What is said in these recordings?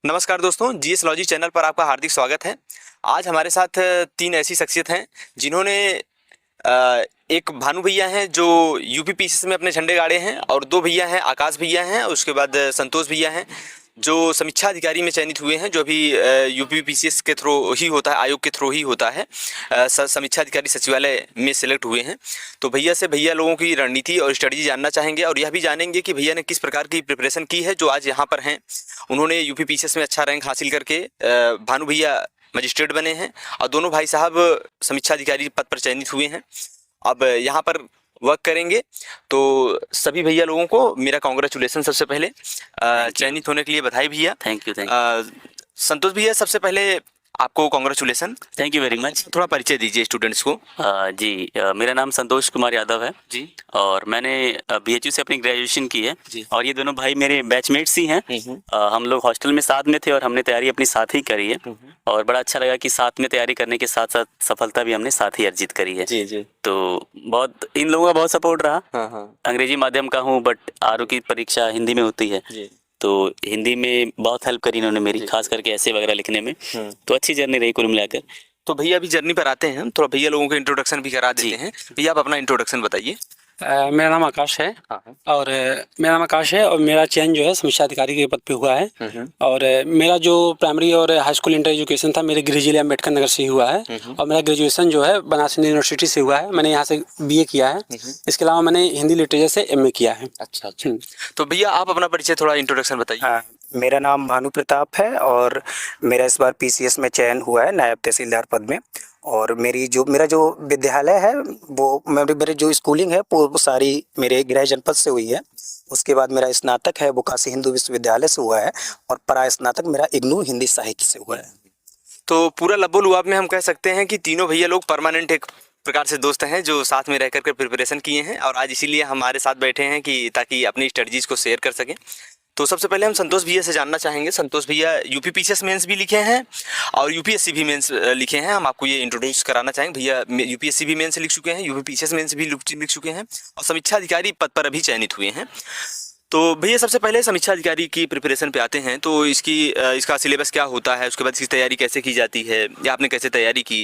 नमस्कार दोस्तों, GS logy channel पर आपका हार्दिक स्वागत है। आज हमारे साथ तीन ऐसी शख्सियत हैं जिन्होंने एक भानु भैया हैं जो यूपी पीसीएस में अपने झंडे गाड़े हैं, और दो भैया हैं, आकाश भैया हैं, उसके बाद संतोष भैया हैं जो समीक्षा अधिकारी में चयनित हुए हैं, जो अभी यूपी पीसीएस के थ्रू ही होता है, आयोग के थ्रू ही होता है। समीक्षा अधिकारी सचिवालय में सिलेक्ट हुए हैं। तो भैया से भैया लोगों की रणनीति और स्ट्रेटजी जानना चाहेंगे, और यह भी जानेंगे कि भैया ने किस प्रकार की प्रिपरेशन की है जो आज यहाँ पर हैं। उन्होंने यूपी पीसीएस में अच्छा रैंक हासिल करके भानु भैया मजिस्ट्रेट बने हैं, और दोनों भाई साहब समीक्षा अधिकारी पद पर चयनित हुए हैं। अब यहाँ पर वर्क करेंगे। तो सभी भैया लोगों को मेरा कांग्रेचुलेसन। सबसे पहले चयनित होने के लिए बधाई भैया। Thank you. संतोष भैया, सबसे पहले आपको congratulation. Thank you very much. थोड़ा परिचय दीजिए स्टूडेंट्स को। मेरा नाम संतोष कुमार यादव है जी, और मैंने बीएचयू से अपनी ग्रेजुएशन की है जी। और ये दोनों भाई मेरे बैचमेट्स ही हैं। हम लोग हॉस्टल में साथ में थे और हमने तैयारी अपनी साथ ही करी है, और बड़ा अच्छा लगा कि साथ में तैयारी करने के साथ साथ सफलता भी हमने साथ ही अर्जित करी है। जी जी। तो बहुत इन लोगों का बहुत सपोर्ट रहा। हाँ। अंग्रेजी माध्यम का हूँ, बट आरओ की परीक्षा हिंदी में होती है, जी। तो हिंदी में बहुत हेल्प करी इन्होंने मेरी, खास करके ऐसे वगैरह लिखने में। तो अच्छी जर्नी रही कुल मिलाकर। तो भैया अभी जर्नी पर आते हैं हम, थोड़ा भैया लोगों को इंट्रोडक्शन भी करा देते हैं। भैया आप अपना इंट्रोडक्शन बताइए। मेरा नाम आकाश है। और मेरा नाम आकाश है और मेरा चयन जो है समीक्षा अधिकारी के पद पे हुआ है। और मेरा जो प्राइमरी और हाई स्कूल इंटर एजुकेशन था मेरे गृह जिले अम्बेडकर नगर से ही हुआ है। और मेरा ग्रेजुएशन जो है बनारस हिंदू यूनिवर्सिटी से हुआ है। मैंने यहाँ से बीए किया है। इसके अलावा मैंने हिंदी लिटरेचर से एमए किया है। अच्छा। तो भैया आप अपना परिचय, थोड़ा इंट्रोडक्शन बताइए। मेरा नाम भानु प्रताप है और मेरा इस बार पीसीएस में चयन हुआ है नायब तहसीलदार पद में। और मेरा जो विद्यालय है वो मेरे जो स्कूलिंग है वो सारी मेरे गृह जनपद से हुई है। उसके बाद मेरा स्नातक है वो काशी हिंदू विश्वविद्यालय से हुआ है, और परा स्नातक मेरा इग्नू हिंदी साहित्य से हुआ है। तो पूरा लब्बो लुआब में हम कह सकते हैं कि तीनों भैया लोग परमानेंट एक प्रकार से दोस्त हैं जो साथ में रह करके प्रिपरेशन किए हैं, और आज इसीलिए हमारे साथ बैठे हैं कि ताकि अपनी स्ट्रेटजीज को शेयर कर सकें। तो सबसे पहले हम संतोष भैया से जानना चाहेंगे। संतोष भैया यूपी पीसीएस मेंस भी लिखे हैं और यूपीएससी भी मेंस लिखे हैं। हम आपको ये इंट्रोड्यूस कराना चाहेंगे। भैया यूपीएससी भी मेंस लिख चुके हैं, यूपी पीसीएस मेंस भी लिख चुके हैं, और समीक्षा अधिकारी पद पर अभी चयनित हुए हैं। तो भैया सबसे पहले समीक्षा अधिकारी की प्रिपरेशन पे आते हैं। तो इसका सिलेबस क्या होता है, उसके बाद इसकी तैयारी कैसे की जाती है, या आपने कैसे तैयारी की,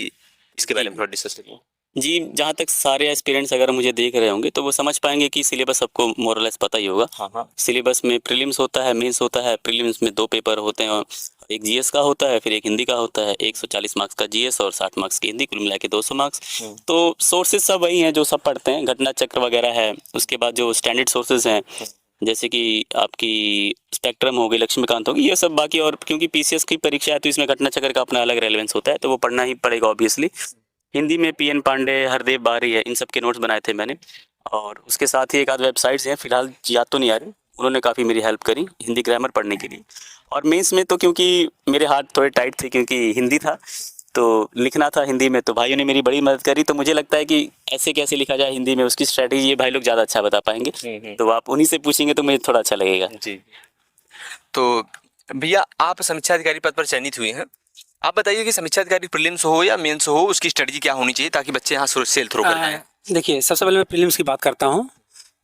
इसके बारे में थोड़ा डिस्कस करिए। जी, जहाँ तक सारे एस्पिरेंट्स अगर मुझे देख रहे होंगे तो वो समझ पाएंगे कि सिलेबस सबको मोरलेस पता ही होगा। हाँ। सिलेबस में प्रीलिम्स होता है, मेंस होता है। प्रीलिम्स में 2 पेपर होते हैं, एक जीएस का होता है, फिर एक हिंदी का होता है। 140 मार्क्स का जीएस और 60 मार्क्स की हिंदी, कुल मिला के 200 मार्क्स। तो सोर्सेज सब वही हैं जो सब पढ़ते हैं, घटना चक्र वगैरह है। उसके बाद जो स्टैंडर्ड सोर्सेज हैं जैसे कि आपकी स्पेक्ट्रम होगी, लक्ष्मीकांत होगी, ये सब बाकी। और क्योंकि पीसीएस की परीक्षा है तो इसमें घटना चक्र का अपना अलग रेलेवेंस होता है, तो वो पढ़ना ही पड़ेगा ऑब्वियसली। हिंदी में पीएन पांडे, हरदेव बारी है, इन सब के नोट्स बनाए थे मैंने। और उसके साथ ही एक आध वेबसाइट्स हैं, फिलहाल याद तो नहीं आ रही, उन्होंने काफ़ी मेरी हेल्प करी हिंदी ग्रामर पढ़ने के लिए। और मेंस में तो क्योंकि मेरे हाथ थोड़े टाइट थे क्योंकि हिंदी था, तो लिखना था हिंदी में, तो भाइयों ने मेरी बड़ी मदद करी। तो मुझे लगता है कि ऐसे कैसे लिखा जाए हिंदी में, उसकी स्ट्रैटेजी ये भाई लोग ज़्यादा अच्छा बता पाएंगे। तो आप उन्हीं से पूछेंगे तो मुझे थोड़ा अच्छा लगेगा। जी। तो भैया आप समीक्षा अधिकारी पद पर चयनित हुए हैं। आप बताइए कि समीक्षा अधिकारी प्रीलिम्स हो या मेंस हो, उसकी स्ट्रेटजी क्या होनी चाहिए ताकि बच्चे यहाँ सेल थ्रो कर पाएं। देखिए, सबसे पहले मैं प्रीलिम्स की बात करता हूँ।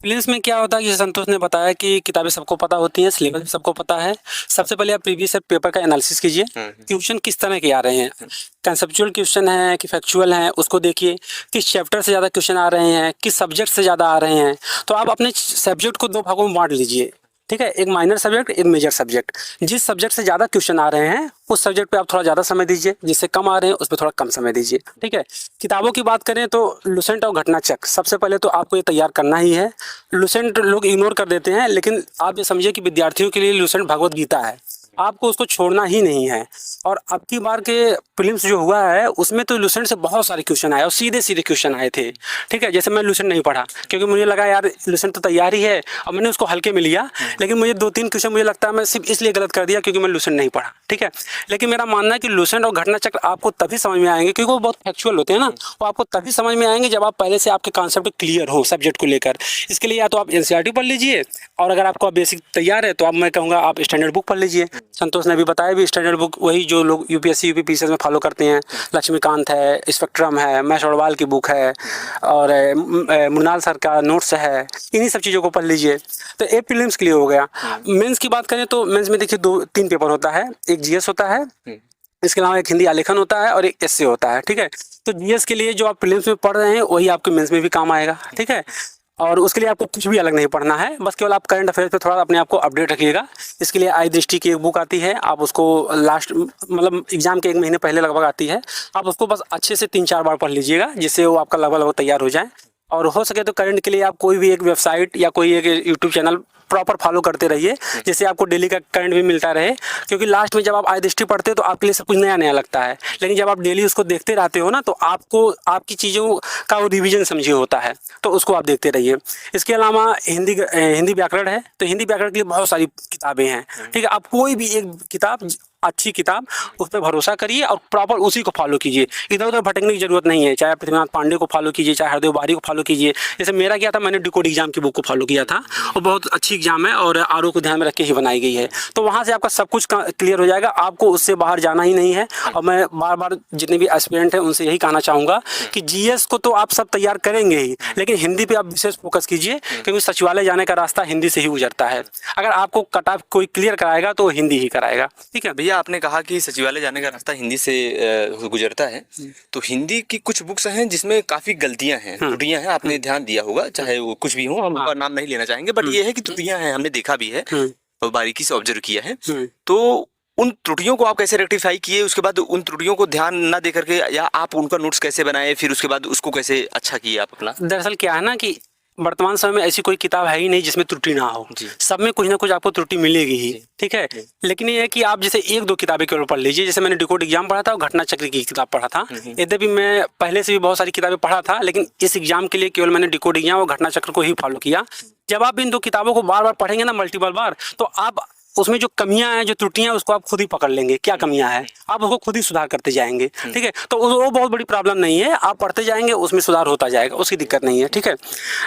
प्रीलिम्स में क्या होता है कि संतोष ने बताया कि किताबें सबको पता होती हैं, सिलेबस भी सबको पता है। सबसे पहले आप प्रीवियस पेपर का एनालिसिस कीजिए, क्वेश्चन किस तरह के आ रहे हैं, कंसेप्चुअल क्वेश्चन है कि फैक्चुअल है, उसको देखिए। किस चैप्टर से ज़्यादा क्वेश्चन आ रहे हैं, किस सब्जेक्ट से ज़्यादा आ रहे हैं। तो आप अपने सब्जेक्ट को 2 भागों में बांट लीजिए, ठीक है, एक माइनर सब्जेक्ट, एक मेजर सब्जेक्ट। जिस सब्जेक्ट से ज़्यादा क्वेश्चन आ रहे हैं उस सब्जेक्ट पे आप थोड़ा ज़्यादा समय दीजिए, जिससे कम आ रहे हैं उस पर थोड़ा कम समय दीजिए, ठीक है। किताबों की बात करें तो लुसेंट और घटना चक्र सबसे पहले तो आपको ये तैयार करना ही है। लुसेंट लोग इग्नोर कर देते हैं, लेकिन आप ये समझिए कि विद्यार्थियों के लिए लुसेंट भगवत गीता है, आपको उसको छोड़ना ही नहीं है। और अब की बार के प्रीलिम्स जो हुआ है उसमें तो लुसेंट से बहुत सारे क्वेश्चन आए और सीधे सीधे क्वेश्चन आए थे, ठीक है। जैसे मैं लुसेंट नहीं पढ़ा क्योंकि मुझे लगा यार लुसेंट तो तैयार ही है, और मैंने उसको हल्के में लिया। लेकिन मुझे 2-3 क्वेश्चन मुझे लगता है मैं सिर्फ इसलिए गलत कर दिया क्योंकि मैं लुसेंट नहीं पढ़ा, ठीक है। लेकिन मेरा मानना है कि लुसेंट और घटना चक्र आपको तभी समझ में आएंगे, क्योंकि वो बहुत फैक्चुअल होते हैं ना, वो आपको तभी समझ में आएंगे जब आप पहले से आपके कॉन्सेप्ट क्लियर हो सब्जेक्ट को लेकर। इसके लिए या तो आप एनसीईआरटी पढ़ लीजिए, और अगर आपको बेसिक तैयार है तो अब मैं कहूँगा आप स्टैंडर्ड बुक पढ़ लीजिए। संतोष ने अभी बताया भी, स्टैंडर्ड बुक वही जो लोग यूपीएससी यूपीपीसीएस में फॉलो करते हैं। लक्ष्मीकांत है, स्पेक्ट्रम है, महेश अग्रवाल की बुक है, और मृणाल सर का नोट्स है, इन्हीं सब चीज़ों को पढ़ लीजिए। तो एक प्रीलिम्स क्लियर हो गया। मेंस की बात करें तो मेंस में देखिए 2-3 पेपर होता है, एक जीएस होता है, इसके अलावा एक हिंदी आलेखन होता है और एक एसए होता है, ठीक है। तो जीएस के लिए जो आप प्रीलिम्स में पढ़ रहे हैं वही आपके मेंस में भी काम आएगा, ठीक है। और उसके लिए आपको कुछ भी अलग नहीं पढ़ना है, बस केवल आप करंट अफेयर्स पे थोड़ा अपने आप को अपडेट रखिएगा। इसके लिए आई दृष्टि की एक बुक आती है, आप उसको लास्ट मतलब एग्जाम के 1 महीने पहले लगभग आती है, आप उसको बस अच्छे से 3-4 बार पढ़ लीजिएगा, जिससे वो आपका लगभग तैयार हो जाए। और हो सके तो करंट के लिए आप कोई भी एक वेबसाइट या कोई एक यूट्यूब चैनल प्रॉपर फॉलो करते रहिए, जिससे आपको डेली का करंट भी मिलता रहे। क्योंकि लास्ट में जब आप आई दृष्टि पढ़ते हो तो आपके लिए सब कुछ नया नया लगता है, लेकिन जब आप डेली उसको देखते रहते हो ना, तो आपको आपकी चीज़ों का वो रिवीजन समझिए होता है, तो उसको आप देखते रहिए। इसके अलावा हिंदी व्याकरण है, तो हिंदी व्याकरण के लिए बहुत सारी किताबें हैं, ठीक है। आप कोई भी एक किताब, अच्छी किताब, उस पर भरोसा करिए और प्रॉपर उसी को फॉलो कीजिए। इधर उधर भटकने की जरूरत नहीं है, चाहे पृथ्वीनाथ पांडे को फॉलो कीजिए, चाहे हरदेव बारी को फॉलो कीजिए। जैसे मेरा क्या था, मैंने डिकोड एग्जाम की बुक को फॉलो किया था, और बहुत अच्छी एग्जाम है और आरओ को ध्यान में रख के ही बनाई गई है। तो वहाँ से आपका सब कुछ क्लियर हो जाएगा, आपको उससे बाहर जाना ही नहीं है। और मैं बार बार जितने भी एस्पिरेंट हैं उनसे यही कहना चाहूँगा कि जीएस को तो आप सब तैयार करेंगे ही, लेकिन हिंदी पर आप विशेष फोकस कीजिए, क्योंकि सचिवालय जाने का रास्ता हिंदी से ही गुजरता है। अगर आपको कट ऑफ कोई क्लियर कराएगा तो हिंदी ही कराएगा, ठीक है। भैया आपने कहा कि सचिवालय जाने का रास्ता हिंदी से गुजरता है, तो हिंदी की कुछ बुक्स हैं जिसमें काफी गलतियां हैं, त्रुटियां हैं, आपने ध्यान दिया होगा, चाहे वो कुछ भी हो, हम उनका नाम नहीं लेना चाहेंगे, बट ये है कि त्रुटियां हैं, हमने देखा भी है और बारीकी से ऑब्जर्व किया है। तो उन त्रुटियों को आप कैसे रेक्टिफाई किए, उसके बाद उन त्रुटियों को ध्यान ना दे करके, या आप उनका नोट्स कैसे बनाए, फिर उसके बाद उसको कैसे अच्छा किए आप अपना? दरअसल क्या है ना कि वर्तमान समय में ऐसी कोई किताब है ही नहीं जिसमें त्रुटि ना हो, सब में कुछ ना कुछ आपको त्रुटि मिलेगी ही, ठीक है। लेकिन ये है कि आप जैसे 1-2 किताबें केवल पढ़ लीजिए। जैसे मैंने डिकोड एग्जाम पढ़ा था और घटना चक्र की किताब पढ़ा था। यद्यपि मैं पहले से भी बहुत सारी किताबें पढ़ा था, लेकिन इस एग्जाम के लिए केवल मैंने डिकोड एग्जाम और घटना चक्र को ही फॉलो किया। जब आप इन 2 किताबों को बार बार पढ़ेंगे ना, मल्टीपल बार, तो आप उसमें जो कमियां हैं, जो त्रुटियां हैं, उसको आप खुद ही पकड़ लेंगे, क्या कमियां हैं, आप उसको खुद ही सुधार करते जाएंगे, ठीक है। तो वो बहुत बड़ी प्रॉब्लम नहीं है, आप पढ़ते जाएंगे, उसमें सुधार होता जाएगा, उसकी दिक्कत नहीं है, ठीक है।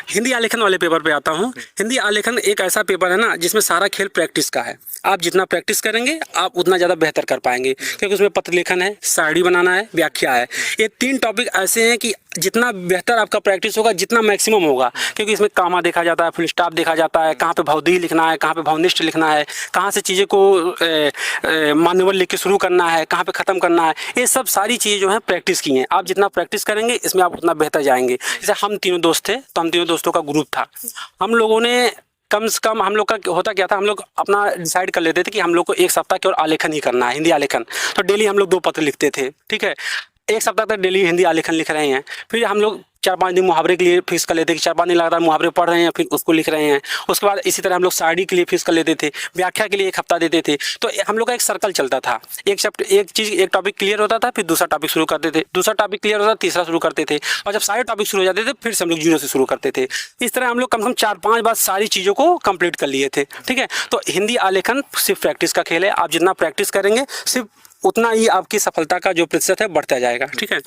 हिंदी आलेखन वाले पेपर पे आता हूँ। हिंदी आलेखन एक ऐसा पेपर है ना जिसमें सारा खेल प्रैक्टिस का है। आप जितना प्रैक्टिस करेंगे आप उतना ज़्यादा बेहतर कर पाएंगे, क्योंकि उसमें पत्र लेखन है, शायरी बनाना है, व्याख्या है। ये 3 टॉपिक ऐसे हैं कि जितना बेहतर आपका प्रैक्टिस होगा, जितना मैक्सिमम होगा, क्योंकि इसमें कामा देखा जाता है, फुल स्टॉप देखा जाता है, कहाँ पे भवदीय लिखना है, कहाँ पे भवनिष्ठ लिखना है, कहाँ से चीज़ें को मान्यवर लिख के शुरू करना है, कहाँ पे ख़त्म करना है। ये सब सारी चीज़ें जो हैं प्रैक्टिस की हैं। आप जितना प्रैक्टिस करेंगे इसमें आप उतना बेहतर जाएंगे। जैसे हम 3 दोस्त थे, तो हम 3 दोस्तों का ग्रुप था। हम लोगों ने कम से कम, हम लोग का होता क्या था, हम लोग अपना डिसाइड कर लेते थे कि हम लोग को 1 सप्ताह केवल आलेखन ही करना है, हिंदी आलेखन। तो डेली हम लोग 2 पत्र लिखते थे, ठीक है। 1 सप्ताह तक डेली हिंदी आलेखन लिख रहे हैं। फिर हम लोग 4-5 दिन मुहावरे के लिए फिक्स कर लेते कि 4-5 दिन लगातार मुहावरे पढ़ रहे हैं, फिर उसको लिख रहे हैं। उसके बाद इसी तरह हम लोग शायरी के लिए फिक्स कर लेते थे, व्याख्या के लिए 1 हफ्ता देते थे। तो हम लोग का एक सर्कल चलता था, एक टॉपिक क्लियर होता था, फिर दूसरा टॉपिक शुरू करते थे, दूसरा टॉपिक क्लियर होता था, तीसरा शुरू करते थे, और जब सारे टॉपिक शुरू हो जाते थे फिर से हम लोग 0 से शुरू करते थे। इस तरह हम लोग कम से कम 4-5 बार सारी चीज़ों को कंप्लीट कर लिए थे, ठीक है। तो हिंदी आलेखन सिर्फ प्रैक्टिस का खेल है। आप जितना प्रैक्टिस करेंगे सिर्फ उतना ही आपकी सफलता का जो प्रतिशत है बढ़ता जाएगा, ठीक है।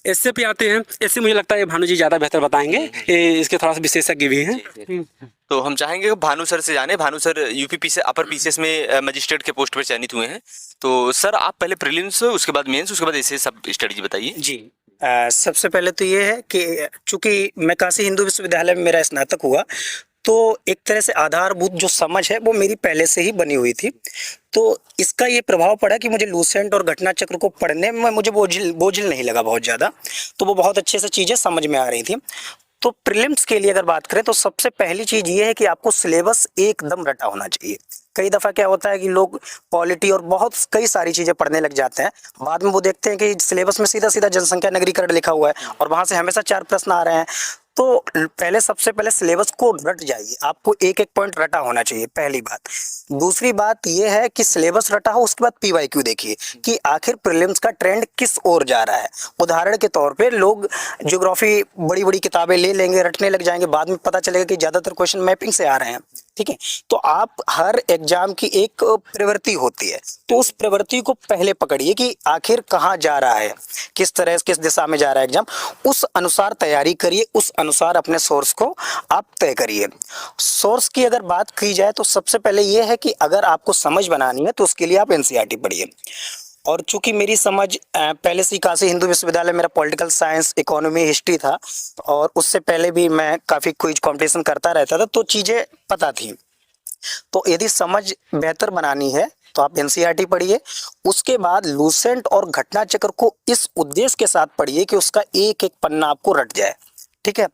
एसए पे आते हैं। एसए मुझे लगता है भानु जी ज़्यादा बेहतर बताएंगे, ये इसके थोड़ा सा विशेषज्ञ भी हैं। तो हम चाहेंगे भानु सर से जाने। भानु सर यूपी से अपर पीसीएस में मजिस्ट्रेट के पोस्ट पर चयनित हुए हैं। तो सर आप पहले प्रीलिम्स, उसके बाद मेंस, उसके बाद ऐसे सब स्टडी बताइए जी। सबसे पहले तो ये है कि चूंकि मैं काशी हिंदू विश्वविद्यालय में मेरा स्नातक हुआ, तो एक तरह से आधारभूत जो समझ है वो मेरी पहले से ही बनी हुई थी। तो इसका ये प्रभाव पड़ा कि मुझे लूसेंट और घटना चक्र को पढ़ने में मुझे बोझिल नहीं लगा बहुत ज़्यादा, तो वो बहुत अच्छे से चीज़ें समझ में आ रही थी। तो प्रीलिम्स के लिए अगर बात करें तो सबसे पहली चीज़ ये है कि आपको सिलेबस एकदम रटा होना चाहिए। कई दफ़ा क्या होता है कि लोग पॉलिटी और बहुत कई सारी चीज़ें पढ़ने लग जाते हैं, बाद में वो देखते हैं कि सिलेबस में सीधा सीधा जनसंख्या नगरीकरण लिखा हुआ है और वहाँ से हमेशा 4 प्रश्न आ रहे हैं। तो सबसे पहले सिलेबस को रट जाइए, आपको एक पॉइंट रटा होना चाहिए, पहली बात। दूसरी बात यह है कि सिलेबस रटा हो, उसके बाद पीवाईक्यू देखिए कि आखिर प्रीलिम्स का ट्रेंड किस ओर जा रहा है। उदाहरण के तौर पे लोग ज्योग्राफी बड़ी बड़ी किताबें ले लेंगे, रटने लग जाएंगे, बाद में पता चलेगा कि ज़्यादातर क्वेश्चन मैपिंग से आ रहे हैं, ठीक है। तो आप हर एग्जाम की एक प्रवृत्ति होती है, तो उस प्रवृत्ति को पहले पकड़िए कि आखिर कहाँ जा रहा है, किस तरह किस दिशा में जा रहा है एग्जाम, उस अनुसार तैयारी करिए, उस अनुसार अपने सोर्स को आप तय करिए। सोर्स की अगर बात की जाए तो सबसे पहले ये है कि अगर आपको समझ बनानी है तो उसके लिए आप एनसीईआरटी पढ़िए। और चूंकि मेरी समझ पहले से ही काशी हिंदू विश्वविद्यालय मेरा पॉलिटिकल साइंस, इकोनॉमी, हिस्ट्री था, और उससे पहले भी मैं काफ़ी क्विज कंपटीशन करता रहता था, तो चीज़ें पता थी। तो यदि समझ बेहतर बनानी है तो आप एनसीईआरटी पढ़िए। उसके बाद लूसेंट और घटना चक्र को इस उद्देश्य के साथ पढ़िए कि उसका एक एक पन्ना आपको रट जाए, ठीक है।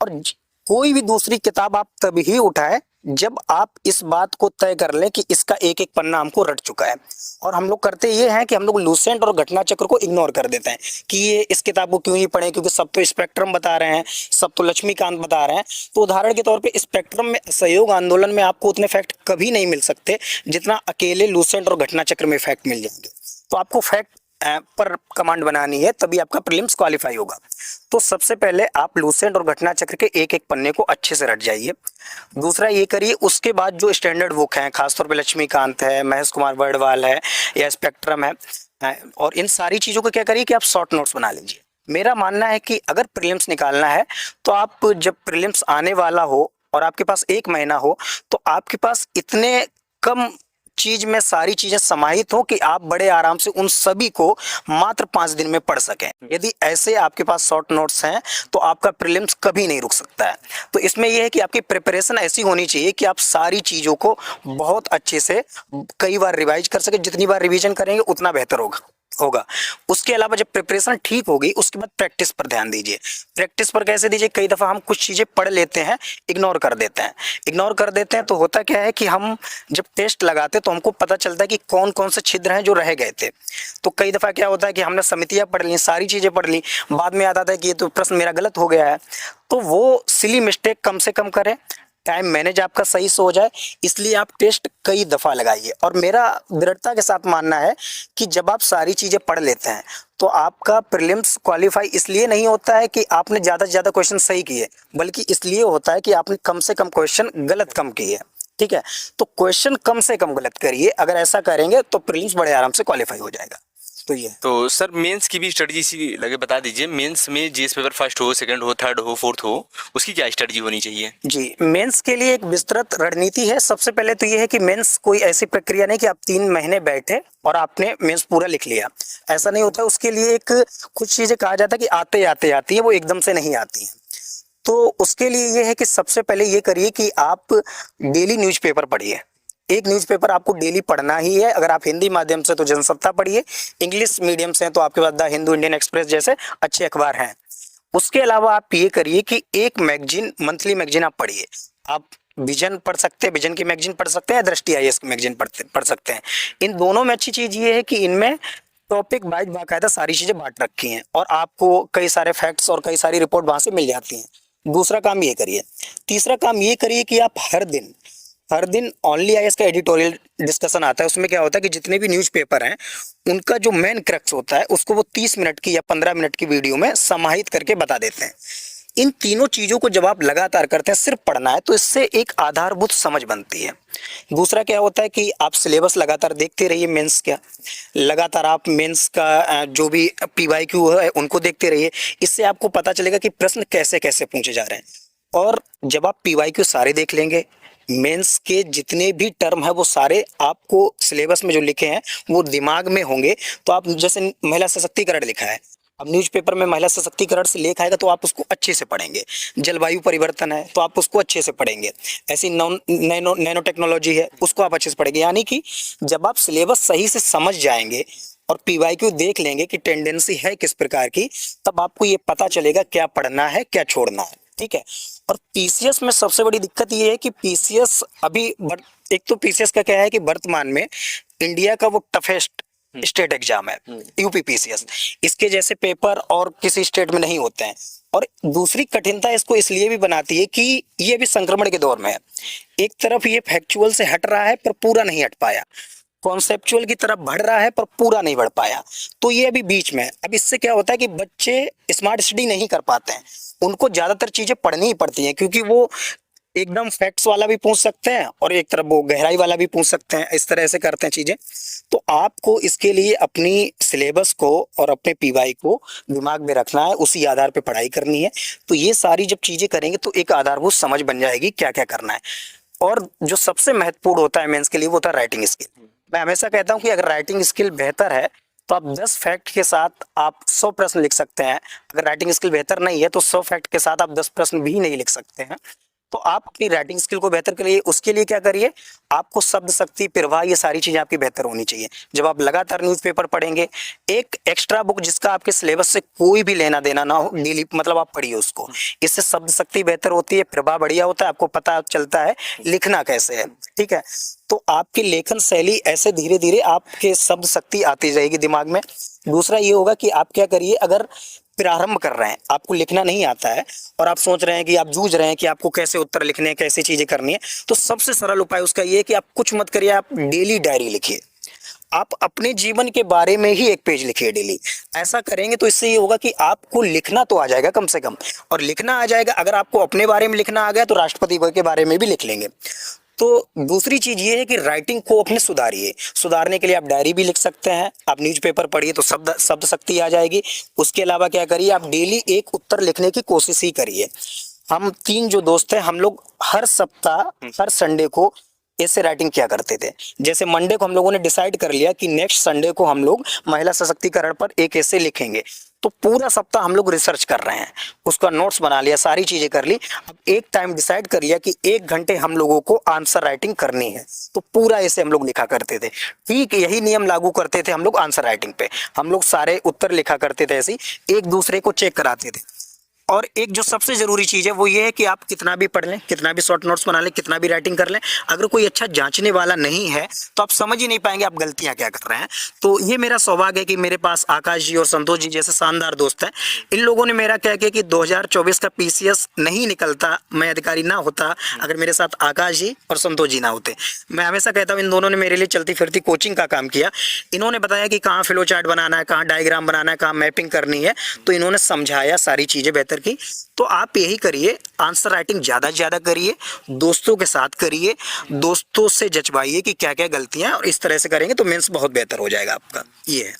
और कोई भी दूसरी किताब आप तभी उठाएं जब आप इस बात को तय कर लें कि इसका एक एक पन्ना हमको रट चुका है। और हम लोग करते ये हैं कि हम लोग लूसेंट और घटना चक्र को इग्नोर कर देते हैं कि ये इस किताब को क्यों ही पढ़ें, क्योंकि सब तो स्पेक्ट्रम बता रहे हैं, सब तो लक्ष्मीकांत बता रहे हैं। तो उदाहरण के तौर पे स्पेक्ट्रम में, सहयोग आंदोलन में आपको उतने फैक्ट कभी नहीं मिल सकते जितना अकेले लूसेंट और घटना चक्र में फैक्ट मिल जाएंगे। तो आपको फैक्ट पर कमांड बनानी है, तभी आपका प्रीलिम्स क्वालिफाई होगा। तो सबसे पहले आप लूसेंट और घटना चक्र के एक एक पन्ने को अच्छे से रट जाइए। दूसरा ये करिए, उसके बाद जो स्टैंडर्ड बुक हैं, खासतौर पे लक्ष्मीकांत है, महेश कुमार बर्डवाल है या स्पेक्ट्रम है, और इन सारी चीज़ों को क्या करिए कि आप शॉर्ट नोट्स बना लीजिए। मेरा मानना है कि अगर प्रीलिम्स निकालना है तो आप जब प्रीलिम्स आने वाला हो और आपके पास 1 महीना हो, तो आपके पास इतने कम चीज में सारी चीजें समाहित हो कि आप बड़े आराम से उन सभी को मात्र 5 दिन में पढ़ सकें। यदि ऐसे आपके पास शॉर्ट नोट्स हैं तो आपका प्रीलिम्स कभी नहीं रुक सकता है। तो इसमें यह है कि आपकी प्रिपरेशन ऐसी होनी चाहिए कि आप सारी चीजों को बहुत अच्छे से कई बार रिवाइज कर सके। जितनी बार रिवीजन करेंगे उतना बेहतर होगा। उसके अलावा जब प्रिपरेशन ठीक होगी उसके बाद प्रैक्टिस पर ध्यान दीजिए। प्रैक्टिस पर कैसे दीजिए, कई दफ़ा हम कुछ चीज़ें पढ़ लेते हैं, इग्नोर कर देते हैं तो होता क्या है कि हम जब टेस्ट लगाते तो हमको पता चलता है कि कौन कौन से छिद्र हैं जो रह गए थे। तो कई दफ़ा क्या होता है कि हमने समितियाँ पढ़ ली, सारी चीज़ें पढ़ ली, बाद में याद आता है कि ये तो प्रश्न मेरा गलत हो गया है। तो वो सिली मिस्टेक कम से कम करें, टाइम मैनेज आपका सही से हो जाए, इसलिए आप टेस्ट कई दफ़ा लगाइए। और मेरा दृढ़ता के साथ मानना है कि जब आप सारी चीज़ें पढ़ लेते हैं तो आपका प्रीलिम्स क्वालिफाई इसलिए नहीं होता है कि आपने ज़्यादा से ज़्यादा क्वेश्चन सही किए, बल्कि इसलिए होता है कि आपने कम से कम क्वेश्चन गलत कम किए, ठीक है। तो क्वेश्चन कम से कम गलत करिए, अगर ऐसा करेंगे तो प्रीलिम्स बड़े आराम से क्वालिफाई हो जाएगा। तो ये तो सर मेंस की भी स्ट्रेटजी सी लगे बता दीजिए। मेंस में जीएस पेपर फर्स्ट हो, सेकंड हो, थर्ड हो, फोर्थ हो, उसकी क्या स्ट्रेटजी होनी चाहिए? जी, मेंस के लिए एक विस्तृत रणनीति है। सबसे पहले तो ये है कि मेंस कोई ऐसी प्रक्रिया नहीं कि आप 3 महीने बैठे और आपने मेंस पूरा लिख लिया, ऐसा नहीं होता। उसके लिए एक कुछ चीज़ें कहा जाता है कि आते आते आती है, वो एकदम से नहीं आती हैं। तो उसके लिए ये है कि सबसे पहले ये करिए कि आप डेली न्यूज़पेपर पढ़िए। एक न्यूज़पेपर आपको डेली पढ़ना ही है। अगर आप हिंदी माध्यम से तो जनसत्ता पढ़िए, इंग्लिश मीडियम से हैं तो आपके पास द हिंदू, इंडियन एक्सप्रेस जैसे अच्छे अखबार हैं। उसके अलावा आप ये करिए कि एक मैगजीन, मंथली मैगजीन आप पढ़िए। आप विजन पढ़ सकते हैं, विजन की मैगजीन पढ़ सकते हैं, दृष्टि आईएएस की मैगजीन पढ़ सकते हैं। इन दोनों में अच्छी चीज़ ये है कि इनमें टॉपिक वाइज बाकायदा सारी चीज़ें बांट रखी हैं और आपको कई सारे फैक्ट्स और कई सारी रिपोर्ट वहाँ से मिल जाती हैं। दूसरा काम ये करिए। तीसरा काम ये करिए कि आप हर दिन ओनली आईएएस का एडिटोरियल डिस्कशन आता है। उसमें क्या होता है कि जितने भी न्यूज़पेपर हैं उनका जो मेन क्रक्स होता है उसको वो 30 मिनट की या 15 मिनट की वीडियो में समाहित करके बता देते हैं। इन तीनों चीज़ों को जब आप लगातार करते हैं, सिर्फ पढ़ना है, तो इससे एक आधारभूत समझ बनती है। दूसरा क्या होता है कि आप सिलेबस लगातार देखते रहिए, मेंस का लगातार आप मेंस का जो भी पीवाईक्यू है उनको देखते रहिए। इससे आपको पता चलेगा कि प्रश्न कैसे कैसे पूछे जा रहे हैं। और जब आप पीवाईक्यू सारे देख लेंगे, मेंस के जितने भी टर्म है वो सारे आपको सिलेबस में जो लिखे हैं वो दिमाग में होंगे। तो आप जैसे महिला सशक्तिकरण लिखा है, अब न्यूज़पेपर में महिला सशक्तिकरण से लेख आएगा तो आप उसको अच्छे से पढ़ेंगे। जलवायु परिवर्तन है तो आप उसको अच्छे से पढ़ेंगे। ऐसी नैनो टेक्नोलॉजी है, उसको आप अच्छे से पढ़ेंगे। यानी कि जब आप सिलेबस सही से समझ जाएंगे और पीवाईक्यू देख लेंगे कि टेंडेंसी है किस प्रकार की, तब आपको ये पता चलेगा क्या पढ़ना है क्या छोड़ना है, ठीक है। और पीसीएस में सबसे बड़ी दिक्कत ये है कि पीसीएस अभी एक तो पीसीएस का क्या है कि वर्तमान में इंडिया का वो टफेस्ट स्टेट एग्जाम है यूपी पीसीएस। इसके जैसे पेपर और किसी स्टेट में नहीं होते हैं। और दूसरी कठिनता इसको इसलिए भी बनाती है कि ये भी संक्रमण के दौर में है। एक तरफ ये फैक्चुअल से हट रहा है पर पूरा नहीं हट पाया, कॉन्सेप्चुअल की तरफ बढ़ रहा है पर पूरा नहीं बढ़ पाया। तो ये अभी बीच में है। अब इससे क्या होता है कि बच्चे स्मार्ट स्टडी नहीं कर पाते हैं, उनको ज़्यादातर चीज़ें पढ़नी ही पड़ती हैं क्योंकि वो एकदम फैक्ट्स वाला भी पूछ सकते हैं और एक तरफ वो गहराई वाला भी पूछ सकते हैं, इस तरह से करते हैं चीजें। तो आपको इसके लिए अपनी सिलेबस को और अपने पीवाई को दिमाग में रखना है, उसी आधार पे पढ़ाई करनी है। तो ये सारी जब चीजें करेंगे तो एक आधारभूत समझ बन जाएगी क्या क्या करना है। और जो सबसे महत्वपूर्ण होता है मेंस के लिए वो होता है राइटिंग स्किल। मैं हमेशा कहता हूँ कि अगर राइटिंग स्किल बेहतर है तो आप 10 फैक्ट के साथ आप 100 प्रश्न लिख सकते हैं। अगर राइटिंग स्किल बेहतर नहीं है तो 100 फैक्ट के साथ आप 10 प्रश्न भी नहीं लिख सकते हैं। तो आप अपनी राइटिंग स्किल को बेहतर करिए, उसके लिए क्या करिए, आपको शब्द शक्ति, प्रवाह, ये सारी चीजें आपकी बेहतर होनी चाहिए। जब आप लगातार न्यूज़पेपर पढ़ेंगे, एक एक्स्ट्रा बुक जिसका आपके सिलेबस से कोई भी लेना देना ना हो, डेली मतलब आप पढ़िए उसको। इससे शब्द शक्ति बेहतर होती है, प्रवाह बढ़िया होता है, आपको पता चलता है लिखना कैसे है। ठीक है, तो आपकी लेखन शैली ऐसे धीरे धीरे आपके शब्द शक्ति आती जाएगी दिमाग में। दूसरा ये होगा कि आप क्या करिए, अगर प्रारंभ कर रहे हैं, आपको लिखना नहीं आता है और आप सोच रहे हैं कि आप जूझ रहे हैं कि आपको कैसे उत्तर लिखने हैं, कैसे चीजें करनी है, तो सबसे सरल उपाय उसका ये है कि आप कुछ मत करिए, आप डेली डायरी लिखिए। आप अपने जीवन के बारे में ही एक पेज लिखिए डेली। ऐसा करेंगे तो इससे ये होगा कि आपको लिखना तो आ जाएगा कम से कम, और लिखना आ जाएगा। अगर आपको अपने बारे में लिखना आ गया तो राष्ट्रपति के बारे में भी लिख लेंगे। तो दूसरी चीज ये है कि राइटिंग को अपने सुधारिए। सुधारने के लिए आप डायरी भी लिख सकते हैं, आप न्यूज़पेपर पढ़िए तो शब्द शक्ति आ जाएगी। उसके अलावा क्या करिए, आप डेली एक उत्तर लिखने की कोशिश ही करिए। हम 3 जो दोस्त हैं, हम लोग हर सप्ताह हर संडे को ऐसे राइटिंग किया करते थे। जैसे मंडे को हम लोगों ने डिसाइड कर लिया कि नेक्स्ट संडे को हम लोग महिला सशक्तिकरण पर एक ऐसे लिखेंगे। तो पूरा सप्ताह हम लोग रिसर्च कर रहे हैं, उसका नोट्स बना लिया, सारी चीजें कर ली। अब एक टाइम डिसाइड कर लिया कि 1 घंटे हम लोगों को आंसर राइटिंग करनी है, तो पूरा ऐसे हम लोग लिखा करते थे। ठीक यही नियम लागू करते थे हम लोग आंसर राइटिंग पे। हम लोग सारे उत्तर लिखा करते थे, ऐसे ही एक दूसरे को चेक कराते थे। और एक जो सबसे जरूरी चीज है वो ये है कि आप कितना भी पढ़ लें, कितना भी शॉर्ट नोट्स बना लें, कितना भी राइटिंग कर लें, अगर कोई अच्छा जांचने वाला नहीं है तो आप समझ ही नहीं पाएंगे आप गलतियां क्या कर रहे हैं। तो ये मेरा सौभाग्य है कि मेरे पास आकाश जी और संतोष जी जैसे शानदार दोस्त हैं। इन लोगों ने मेरा क्या किया कि 2024 का पीसीएस नहीं निकलता, मैं अधिकारी ना होता, अगर मेरे साथ आकाश जी और संतोष जी ना होते। मैं हमेशा कहता हूँ इन दोनों ने मेरे लिए चलती फिरती कोचिंग का काम किया। इन्होंने बताया कि कहाँ फ्लो चार्ट बनाना है, कहाँ डायग्राम बनाना है, कहाँ मैपिंग करनी है, तो इन्होंने समझाया सारी चीजें बेहतर की। तो आप यही करिए, आंसर राइटिंग ज्यादा से ज्यादा करिए, दोस्तों के साथ करिए, दोस्तों से जचवाइए कि क्या क्या गलतियां हैं, और इस तरह से करेंगे तो मेंस बहुत बेहतर हो जाएगा आपका। ये है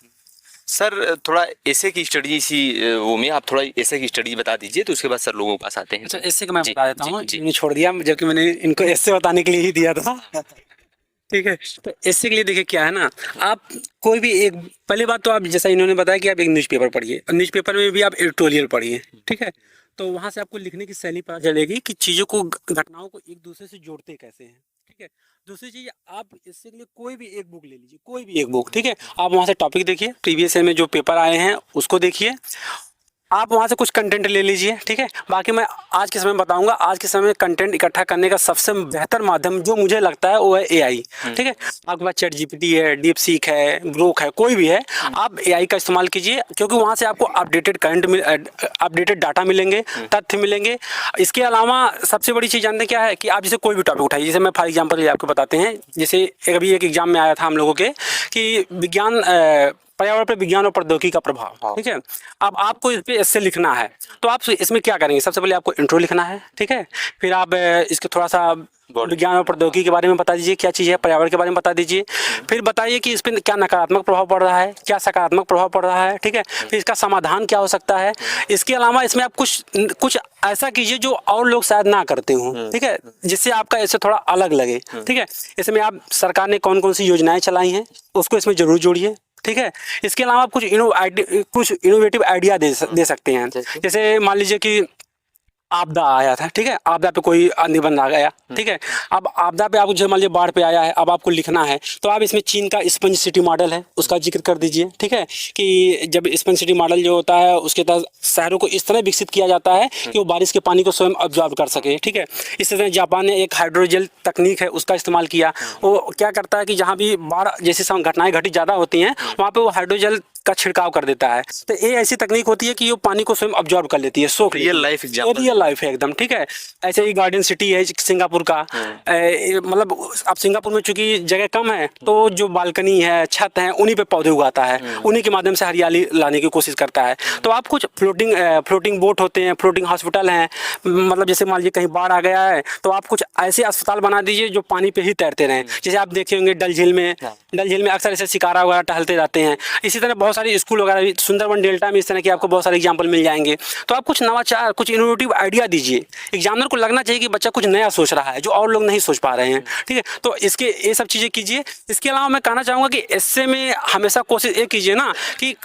सर, थोड़ा ऐसे की स्टडी इसी वो में आप थोड़ा ऐसे की स्टडी बता दीजिए, तो उसके बाद सर लोगों के पास आते हैं। अच्छा, ऐसे का मैं जी, बता देता जी, हूँ, जी। इन्होंने छोड़ दिया जबकि मैंने इनको ऐसे बताने के लिए ही दिया था। ठीक है, तो ऐसे के लिए देखिए क्या है ना, आप कोई भी एक, पहली बात तो आप जैसा इन्होंने बताया कि आप एक न्यूज़पेपर पढ़िए, और न्यूज़पेपर में भी आप एडिटोरियल पढ़िए। ठीक है, तो वहाँ से आपको लिखने की शैली पता चलेगी कि चीज़ों को, घटनाओं को एक दूसरे से जोड़ते कैसे हैं। ठीक है, दूसरी चीज़, आप इससे के लिए कोई भी एक बुक ले लीजिए, कोई भी एक बुक। ठीक है, आप वहाँ से टॉपिक देखिए, प्रीवियस ईयर में जो पेपर आए हैं उसको देखिए, आप वहाँ से कुछ कंटेंट ले लीजिए। ठीक है, बाकी मैं आज के समय में बताऊंगा, आज के समय में कंटेंट इकट्ठा करने का सबसे बेहतर माध्यम जो मुझे लगता है वो है एआई। ठीक है, आपके पास चैट जीपीटी है, डीप सीक है, ग्रोक है, कोई भी है, आप एआई का इस्तेमाल कीजिए, क्योंकि वहाँ से आपको अपडेटेड डाटा मिलेंगे, तथ्य मिलेंगे। इसके अलावा सबसे बड़ी चीज़ जानते क्या है कि आप जैसे कोई भी टॉपिक उठाइए, जैसे मैं फॉर एग्जाम्पल आपको बताते हैं, जैसे अभी एक एग्जाम में आया था हम लोगों के कि विज्ञान, पर्यावरण पर विज्ञान और प्रौद्योगिकी का प्रभाव। ठीक है, अब आपको इस पे ऐसे लिखना है, तो आप इसमें क्या करेंगे, सबसे पहले आपको इंट्रो लिखना है। ठीक है, फिर आप इसके थोड़ा सा विज्ञान और प्रौद्योगिकी के बारे में बता दीजिए, क्या चीज़ है, पर्यावरण के बारे में बता दीजिए। फिर बताइए कि इस पर क्या नकारात्मक प्रभाव पड़ रहा है, क्या सकारात्मक प्रभाव पड़ रहा है। ठीक है, फिर इसका समाधान क्या हो सकता है। इसके अलावा इसमें आप कुछ ऐसा कीजिए जो और लोग शायद ना करते हों। ठीक है, जिससे आपका इससे थोड़ा अलग लगे। ठीक है, इसमें आप सरकार ने कौन कौन सी योजनाएं चलाई हैं उसको इसमें जरूर जोड़िए। ठीक है, इसके अलावा आप कुछ इनोवेटिव आइडिया दे सकते हैं। जैसे मान लीजिए कि आपदा आया था। ठीक है, आपदा पे कोई निबंध आ गया। ठीक है, अब आपदा पे आपको, जैसे मान लीजिए बाढ़ पे आया है, अब आपको लिखना है, तो आप इसमें चीन का स्पंज सिटी मॉडल है उसका जिक्र कर दीजिए। ठीक है, कि जब स्पंज सिटी मॉडल जो होता है उसके तहत शहरों को इस तरह विकसित किया जाता है कि वो बारिश के पानी को स्वयं ऑब्जॉर्व कर सके। ठीक है, इस तरह जापान ने एक हाइड्रोजेल तकनीक है उसका इस्तेमाल किया। वो क्या करता है कि जहाँ भी बाढ़ जैसी घटनाएं घटित ज़्यादा होती हैं वहाँ पर वो हाइड्रोजेल का छिड़काव कर देता है। तो ये ऐसी तकनीक होती है कि ये पानी को स्वयं अब्जॉर्ब कर लेती है, सोख लेती है। Real life example, real life है एकदम, ठीक है। ऐसे ही गार्डन सिटी है सिंगापुर का, मतलब अब सिंगापुर में चूंकि जगह कम है तो जो बालकनी है, छत है, उन्हीं पे पौधे उगाता है, उन्हीं के माध्यम से हरियाली लाने की कोशिश करता है। तो आप कुछ फ्लोटिंग बोट होते हैं, फ्लोटिंग हॉस्पिटल हैं, मतलब जैसे मान लीजिए कहीं बाढ़ आ गया है तो आप कुछ ऐसे अस्पताल बना दीजिए जो पानी पे ही तैरते रहें। जैसे आप देखे होंगे डल झील में अक्सर ऐसे शिकारा वगैरह टहलते जाते हैं। इसी तरह बहुत सारी स्कूल वगैरह भी, सुंदरबन डेल्टा में इस तरह के आपको बहुत सारे एग्जाम्पल मिल जाएंगे। तो आप कुछ नवाचार, कुछ इनोवेटिव आइडिया दीजिए। एग्जामिनर को लगना चाहिए कि बच्चा कुछ नया सोच रहा है जो और लोग नहीं सोच पा रहे हैं, ठीक है। तो इसके ये सब चीज़ें कीजिए। इसके अलावा मैं कहना चाहूँगा कि ऐसे में हमेशा कोशिश ये कीजिए ना कि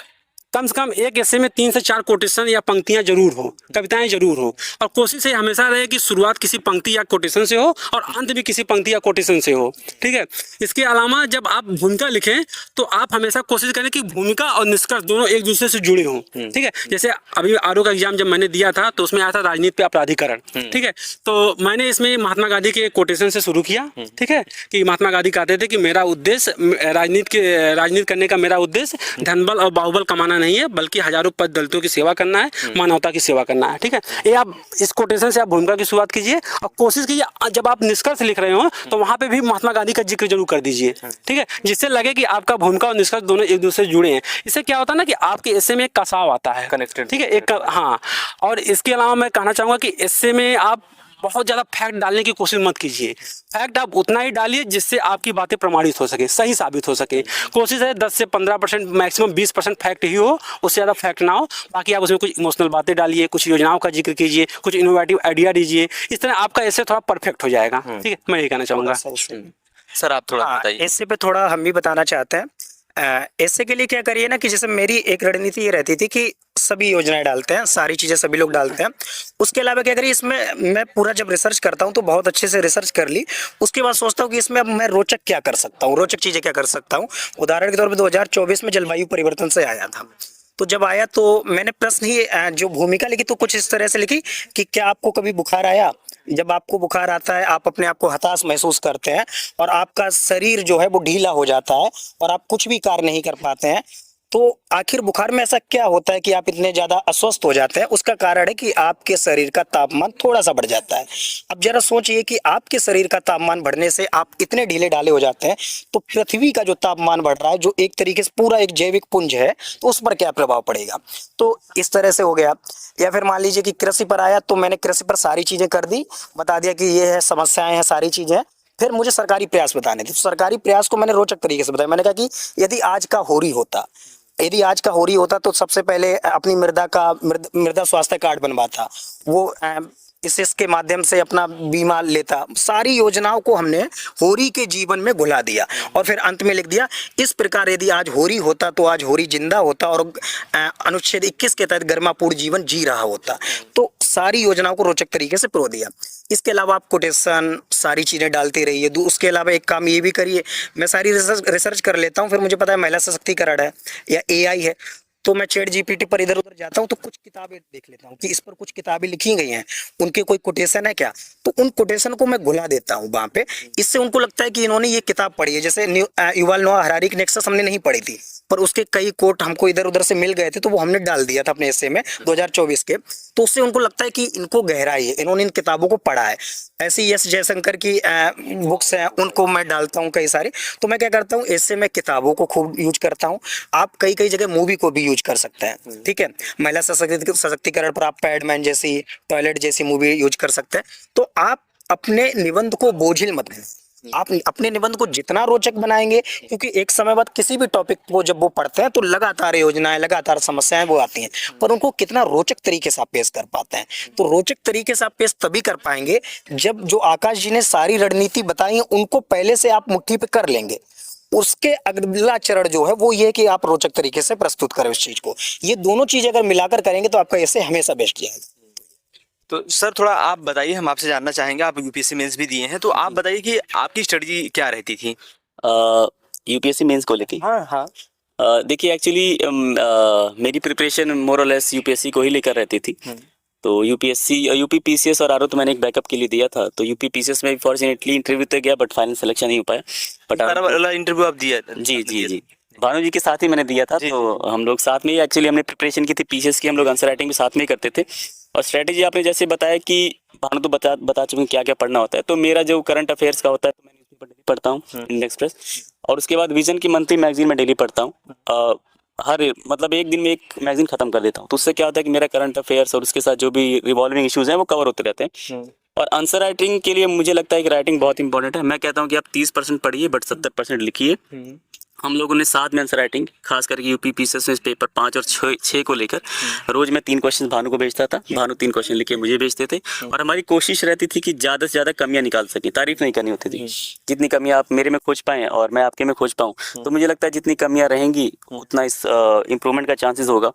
कम से कम एक ऐसे में 3 से 4 कोटेशन या पंक्तियां जरूर हो, कविताएं जरूर हो। और कोशिश ये हमेशा रहे कि शुरुआत किसी पंक्ति या कोटेशन से हो और अंत भी किसी पंक्ति या कोटेशन से हो, ठीक है। इसके अलावा जब आप भूमिका लिखें तो आप हमेशा कोशिश करें कि भूमिका और निष्कर्ष दोनों एक दूसरे से जुड़े हों, ठीक है। जैसे अभी आरओ का एग्जाम जब मैंने दिया था तो उसमें आया था राजनीति पे अपराधीकरण, ठीक है। तो मैंने इसमें महात्मा गांधी के कोटेशन से शुरू किया, ठीक है, कि महात्मा गांधी कहते थे कि मेरा उद्देश्य राजनीति करने का मेरा उद्देश्य धनबल और बाहुबल कमाना नहीं है, बल्कि हजारों पद दलितों की सेवा करना है, मानवता की सेवा करना है, ठीक है। ये आप इस कोटेशन से आप भूमिका की शुरुआत कीजिए और कोशिश कीजिए जब आप निष्कर्ष लिख रहे हो तो वहां पे भी महात्मा गांधी का जिक्र जरूर कर दीजिए, ठीक है, जिससे लगे कि आपका भूमिका और निष्कर्ष दोनों एक दूसरे से जुड़े हैं। इससे क्या होता है ना कि आपके एस्से में एक कसाव आता है, कनेक्टेड, ठीक है, एक हाँ। और इसके अलावा मैं कहना चाहूँगा कि एस्से में आप बहुत ज़्यादा फैक्ट डालने की कोशिश मत कीजिए। फैक्ट आप उतना ही डालिए जिससे आपकी बातें प्रमाणित हो सके, सही साबित हो सके। कोशिश है 10 से 15%, मैक्सिमम 20% फैक्ट ही हो, उससे ज़्यादा फैक्ट ना हो। बाकी आप उसमें कुछ इमोशनल बातें डालिए, कुछ योजनाओं का जिक्र कीजिए, कुछ इनोवेटिव आइडिया दीजिए। इस तरह आपका ऐसे थोड़ा परफेक्ट हो जाएगा, ठीक है। मैं ये कहना चाहूँगा। सर आप थोड़ा हाँ, बताइए। ऐसे पे थोड़ा हम भी बताना चाहते हैं। ऐसे के लिए क्या करिए ना कि जैसे मेरी एक रणनीति ये रहती थी कि सभी योजनाएं डालते हैं, सारी चीजें सभी लोग डालते हैं। उसके अलावा क्या करिए, इसमें मैं पूरा जब रिसर्च करता हूं तो बहुत अच्छे से रिसर्च कर ली। उसके बाद सोचता हूं कि इसमें अब मैं रोचक क्या कर सकता हूं, रोचक चीजें क्या कर सकता हूं। उदाहरण के तौर पर 2024 में जलवायु परिवर्तन से आया था। तो जब आया तो मैंने प्रश्न ही जो भूमिका लिखी तो कुछ इस तरह से लिखी कि क्या आपको कभी बुखार आया? जब आपको बुखार आता है, आप अपने आप को हताश महसूस करते हैं और आपका शरीर जो है वो ढीला हो जाता है और आप कुछ भी कार्य नहीं कर पाते हैं। तो आखिर बुखार में ऐसा क्या होता है कि आप इतने ज्यादा अस्वस्थ हो जाते हैं? उसका कारण है कि आपके शरीर का तापमान थोड़ा सा बढ़ जाता है। अब जरा सोचिए कि आपके शरीर का तापमान बढ़ने से आप इतने ढीले ढाले हो जाते हैं, तो पृथ्वी का जो तापमान बढ़ रहा है, जो एक तरीके से पूरा एक जैविक पुंज है, तो उस पर क्या प्रभाव पड़ेगा। तो इस तरह से हो गया। या फिर मान लीजिए कि कृषि पर आया तो मैंने कृषि पर सारी चीजें कर दी, बता दिया कि ये है, समस्याएं हैं, सारी चीजें। फिर मुझे सरकारी प्रयास बताने थे, तो सरकारी प्रयास को मैंने रोचक तरीके से बताया। मैंने कहा कि यदि आज का होरी होता तो सबसे पहले अपनी मृदा स्वास्थ्य कार्ड बनवाता, वो इसके माध्यम से अपना बीमा लेता। सारी योजनाओं को हमने होरी के जीवन में घुला दिया और फिर अंत में लिख दिया, इस प्रकार यदि आज होरी होता तो आज होरी जिंदा होता और अनुच्छेद 21 के तहत गर्मापूर्ण जीवन जी रहा होता। तो सारी योजनाओं को रोचक तरीके से पिरो दिया। इसके अलावा आप कोटेशन सारी चीज़ें डालते रहिए। उसके अलावा एक काम ये भी करिए, मैं सारी रिसर्च कर लेता हूँ, फिर मुझे पता है महिला सशक्तिकरण है या AI है, तो मैं चैट GPT पर इधर उधर जाता हूँ तो कुछ किताबें देख लेता हूँ कि इस पर कुछ किताबें लिखी गई हैं, उनके कोई कोटेशन है क्या, तो उन कोटेशन को मैं घुला देता हूँ वहाँ पे। इससे उनको लगता है कि इन्होंने ये किताब पढ़ी है। जैसे युval नोआ हरारी की नेक्सस हमने नहीं पढ़ी थी, पर उसके कई कोट हमको इधर उधर से मिल गए थे, तो वो हमने डाल दिया था अपने एस्से में 2024 के। तो उससे उनको लगता है कि इनको गहराई है, इन्होंने इन किताबों को पढ़ा है। ऐसे ही एस जयशंकर की बुक्स हैं, उनको मैं डालता हूँ कई सारी। तो मैं क्या करता हूँ, इससे मैं किताबों को खूब यूज करता हूँ। आप कई जगह मूवी को भी यूज कर सकते हैं, ठीक है। महिला सशक्तिकरण पर आप पैडमैन जैसी, टॉयलेट जैसी मूवी यूज कर सकते हैं। तो आप अपने निबंध को बोझिल मत करें, आप अपने निबंध को जितना रोचक बनाएंगे, क्योंकि एक समय बाद किसी भी टॉपिक को जब वो पढ़ते हैं तो लगातार योजनाएं, लगातार समस्याएं वो आती हैं, पर उनको कितना रोचक तरीके से आप पेश कर पाते हैं। तो रोचक तरीके से आप पेश तभी कर पाएंगे जब जो आकाश जी ने सारी रणनीति बताई है उनको पहले से आप मुट्ठी पे कर लेंगे। उसके अगला चरण जो है वो ये कि आप रोचक तरीके से प्रस्तुत करें उस चीज को। ये दोनों चीजें अगर मिलाकर करेंगे तो आपका ऐसे हमेशा बेस्ट जाएगा। तो सर थोड़ा आप बताइए, हम आपसे जानना चाहेंगे, आप यूपीएससी मेंस भी दिए हैं, तो आप बताइए कि आपकी स्ट्रेटजी क्या रहती थी यूपीएससी मेंस को लेके? हाँ देखिए एक्चुअली मेरी प्रिपरेशन मोर और लेस यूपीएससी को ही लेकर रहती थी। तो यूपी पीसीएस और आरओ तो मैंने एक बैकअप के लिए दिया था। तो यूपी पीसीएस में फॉर्चुनेटली इंटरव्यू तो गया, बट फाइनल सिलेक्शन नहीं हो पाया। बट वाला इंटरव्यू आप दिया? जी। भानु जी के साथ ही मैंने दिया था, तो हम लोग साथ में ही एक्चुअली हमने प्रिपरेशन की थी पीसीएस की, हम लोग आंसर राइटिंग भी साथ में ही करते थे। और स्ट्रेटेजी आपने जैसे बताया कि भानु तो बता चुके हैं क्या क्या पढ़ना होता है, तो मेरा जो करंट अफेयर्स का होता है तो मैं न्यूज़पेपर डेली पढ़ता हूँ, इंडियन एक्सप्रेस, और उसके बाद विजन की मंथली मैगजीन में डेली पढ़ता हूँ। हर मतलब एक दिन में एक मैगजीन खत्म कर देता हूँ, तो उससे क्या होता है कि मेरा करंट अफेयर्स और उसके साथ जो भी रिवॉल्विंग इश्यूज हैं वो कवर होते रहते हैं। और आंसर राइटिंग के लिए मुझे लगता है कि राइटिंग बहुत इंपॉर्टेंट है। मैं कहता हूँ कि आप 30% पढ़िए बट 70% लिखिए। हम लोगों ने साथ में आंसर राइटिंग खास करके यूपी पीसीएस में पेपर 5 और 6 को लेकर रोज मैं 3 क्वेश्चन भानु को भेजता था, भानु 3 क्वेश्चन लिख के मुझे भेजते थे, और हमारी कोशिश रहती थी कि ज़्यादा से ज़्यादा कमियां निकाल सकें, तारीफ नहीं करनी होती थी। जितनी कमियां आप मेरे में खोज पाएँ और मैं आपके में खोज पाऊँ, तो मुझे लगता है जितनी कमियां रहेंगी उतना इस इम्प्रूवमेंट का चांसेस होगा।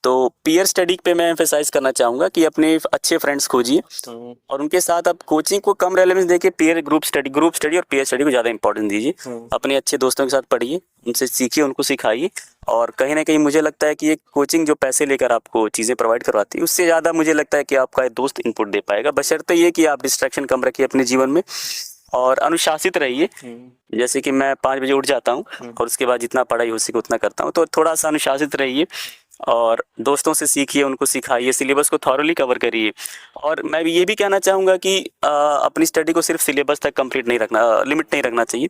तो पीयर स्टडी पे मैं एम्फेसाइज करना चाहूँगा कि अपने अच्छे फ्रेंड्स खोजिए और उनके साथ आप कोचिंग को कम रेलेवेंस देके पीयर ग्रुप स्टडी और पीयर स्टडी को ज़्यादा इंपॉर्टेंस दीजिए। अपने अच्छे दोस्तों के साथ पढ़िए, उनसे सीखिए, उनको सिखाइए। और कहीं ना कहीं मुझे लगता है कि एक कोचिंग जो पैसे लेकर आपको चीज़ें प्रोवाइड करवाती है, उससे ज़्यादा मुझे लगता है कि आपका एक दोस्त इनपुट दे पाएगा, बशर्ते ये कि आप डिस्ट्रैक्शन कम रखिए अपने जीवन में और अनुशासित रहिए। जैसे कि मैं 5 बजे उठ जाता हूँ और उसके बाद जितना पढ़ाई हो सके उतना करता हूँ, तो थोड़ा सा अनुशासित रहिए और दोस्तों से सीखिए, उनको सिखाइए, सिलेबस को थॉरली कवर करिए। और मैं ये भी कहना चाहूँगा कि अपनी स्टडी को सिर्फ सिलेबस तक कंप्लीट नहीं रखना, लिमिट नहीं रखना चाहिए।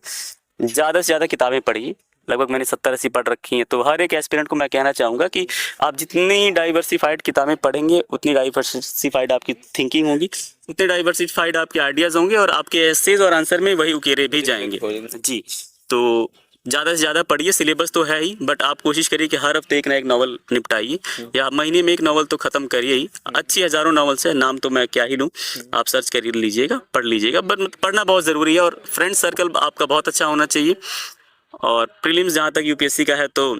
ज़्यादा से ज़्यादा किताबें पढ़िए, लगभग मैंने 70-80 पढ़ रखी हैं। तो हर एक एस्पिरेंट को मैं कहना चाहूँगा कि आप जितनी डाइवर्सिफाइड किताबें पढ़ेंगे उतनी डाइवर्सिफाइड आपकी थिंकिंग होगी, उतने डाइवर्सिफाइड आपके आइडियाज़ होंगे और आपके एसेज और आंसर में वही उकेरे भी जाएंगे जी। तो ज़्यादा से ज़्यादा पढ़िए, सिलेबस तो है ही, बट आप कोशिश करिए कि हर हफ्ते एक ना एक नॉवल निपटाइए या महीने में एक नॉवल तो ख़त्म करिए ही। अच्छी हज़ारों नॉवल्स है, नाम तो मैं क्या ही लूँ, आप सर्च कर लीजिएगा, पढ़ लीजिएगा, बट पढ़ना बहुत ज़रूरी है। और फ्रेंड सर्कल आपका बहुत अच्छा होना चाहिए। और प्रीलिम्स जहाँ तक यूपीएससी का है, तो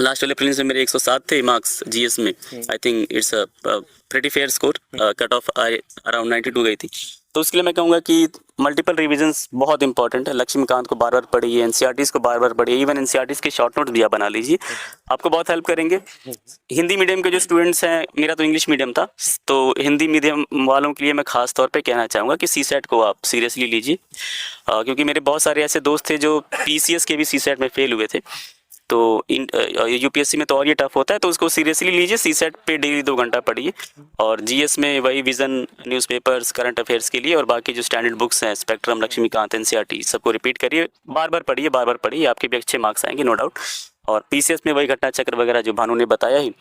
लास्ट वाले प्रीलिम्स में मेरे 107 थे मार्क्स जीएस में। I think it's a pretty fair score, cut off around 92 गई थी। तो उसके लिए मैं कहूँगा कि मल्टीपल रिविजन्स बहुत इंपॉर्टेंट है। लक्ष्मीकांत को बार बार पढ़िए, एनसीईआरटीज़ को बार बार पढ़िए, इवन एनसीईआरटीज़ के शॉर्ट नोट्स भी आप बना लीजिए, आपको बहुत हेल्प करेंगे। हिंदी मीडियम के जो स्टूडेंट्स हैं, मेरा तो इंग्लिश मीडियम था, तो हिंदी मीडियम वालों के लिए मैं खास तौर पे कहना चाहूँगा कि सीसेट को आप सीरियसली लीजिए, क्योंकि मेरे बहुत सारे ऐसे दोस्त थे जो पीसीएस के भी सीसेट में फेल हुए थे। तो यूपीएससी में तो और ये टफ होता है, तो उसको सीरियसली लीजिए। सीसेट पे डेली 2 घंटा पढ़िए और जीएस में वही विजन, न्यूज़पेपर्स, करंट अफेयर्स के लिए और बाकी जो स्टैंडर्ड बुक्स हैं, स्पेक्ट्रम, लक्ष्मीकांत, एनसीईआरटी, सबको रिपीट करिए, बार बार पढ़िए, आपके भी अच्छे मार्क्स आएंगे, नो डाउट। और पीसीएस में वही घटना चक्र वगैरह जो भानु ने बताया ही।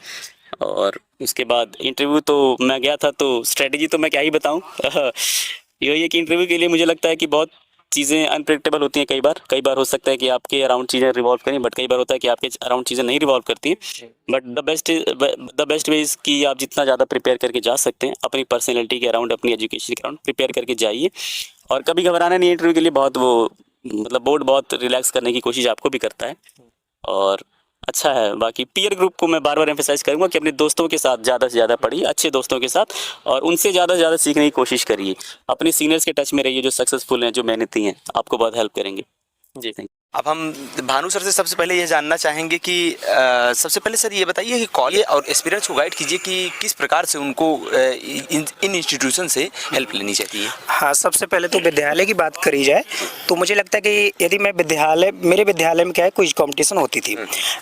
और उसके बाद इंटरव्यू तो मैं गया था, तो स्ट्रेटेजी तो मैं क्या ही बताऊँ यही है कि इंटरव्यू के लिए मुझे लगता है कि बहुत चीज़ें अनप्रेडिक्टेबल होती हैं। कई बार हो सकता है कि आपके अराउंड चीज़ें रिवॉल्व करें, बट कई बार होता है कि आपके अराउंड चीज़ें नहीं रिवॉल्व करती हैं। But the best way is कि आप जितना ज़्यादा प्रिपेयर करके जा सकते हैं, अपनी पर्सनैलिटी के अराउंड, अपनी एजुकेशन के अराउंड प्रिपेयर करके जाइए। और कभी घबराना नहीं, इंटरव्यू के लिए बहुत बोर्ड बहुत रिलैक्स करने की कोशिश आपको भी करता है और अच्छा है। बाकी पीयर ग्रुप को मैं बार बार एम्फेसाइज करूंगा कि अपने दोस्तों के साथ ज़्यादा से ज़्यादा पढ़िए, अच्छे दोस्तों के साथ, और उनसे ज़्यादा से ज़्यादा सीखने की कोशिश करिए। अपने सीनियर्स के टच में रहिए जो सक्सेसफुल हैं, जो मेहनती हैं, आपको बहुत हेल्प करेंगे जी। Thank you. अब हम भानु सर से सबसे पहले ये जानना चाहेंगे कि सबसे पहले सर ये बताइए कि कॉलेज और एस्पिरेंट्स को गाइड कीजिए कि किस प्रकार से उनको इन इंस्टीट्यूशन से हेल्प लेनी चाहिए। हाँ, सबसे पहले तो विद्यालय की बात करी जाए तो मुझे लगता है कि यदि मैं मेरे विद्यालय में क्या है, कुछ कंपटीशन होती थी,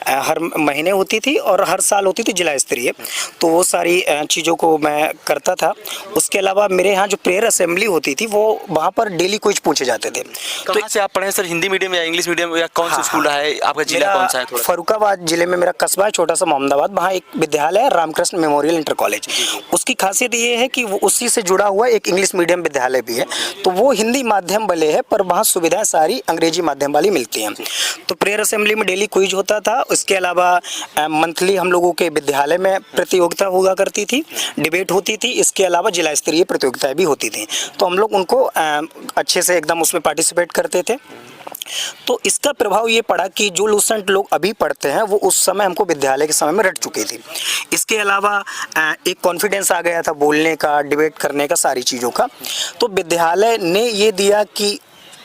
हर महीने होती थी और हर साल होती थी जिला स्तरीय, तो वो सारी चीज़ों को मैं करता था। उसके अलावा मेरे यहाँ जो प्रेयर असेंबली होती थी, वो वहाँ पर डेली क्विज पूछे जाते थे। तो कहाँ से आप पढ़े सर, हिंदी मीडियम या इंग्लिश मीडियम या कौन सा स्कूल रहा है आपका, जिला कौन सा है? फर्रुखाबाद जिले में मेरा कस्बा है, छोटा सा मोहम्मदाबाद, वहाँ एक विद्यालय है रामकृष्ण मेमोरियल इंटर कॉलेज। उसकी खासियत ये है कि वो उसी से जुड़ा हुआ एक इंग्लिश मीडियम विद्यालय भी है, तो वो हिंदी माध्यम वाले है पर वहाँ सुविधाएं सारी अंग्रेजी माध्यम वाली मिलती हैं। तो प्रेयर असेंबली में डेली क्विज होता था। उसके अलावा मंथली हम लोगों के विद्यालय में प्रतियोगिता हुआ करती थी, डिबेट होती थी। इसके अलावा जिला स्तरीय प्रतियोगिताएं भी होती थी, तो हम लोग उनको अच्छे से एकदम उसमें पार्टिसिपेट करते थे। तो इसका प्रभाव ये पड़ा कि जो लूसेंट लोग अभी पढ़ते हैं वो उस समय हमको विद्यालय के समय में रट चुके थे। इसके अलावा एक कॉन्फिडेंस आ गया था बोलने का, डिबेट करने का, सारी चीज़ों का। तो विद्यालय ने ये दिया कि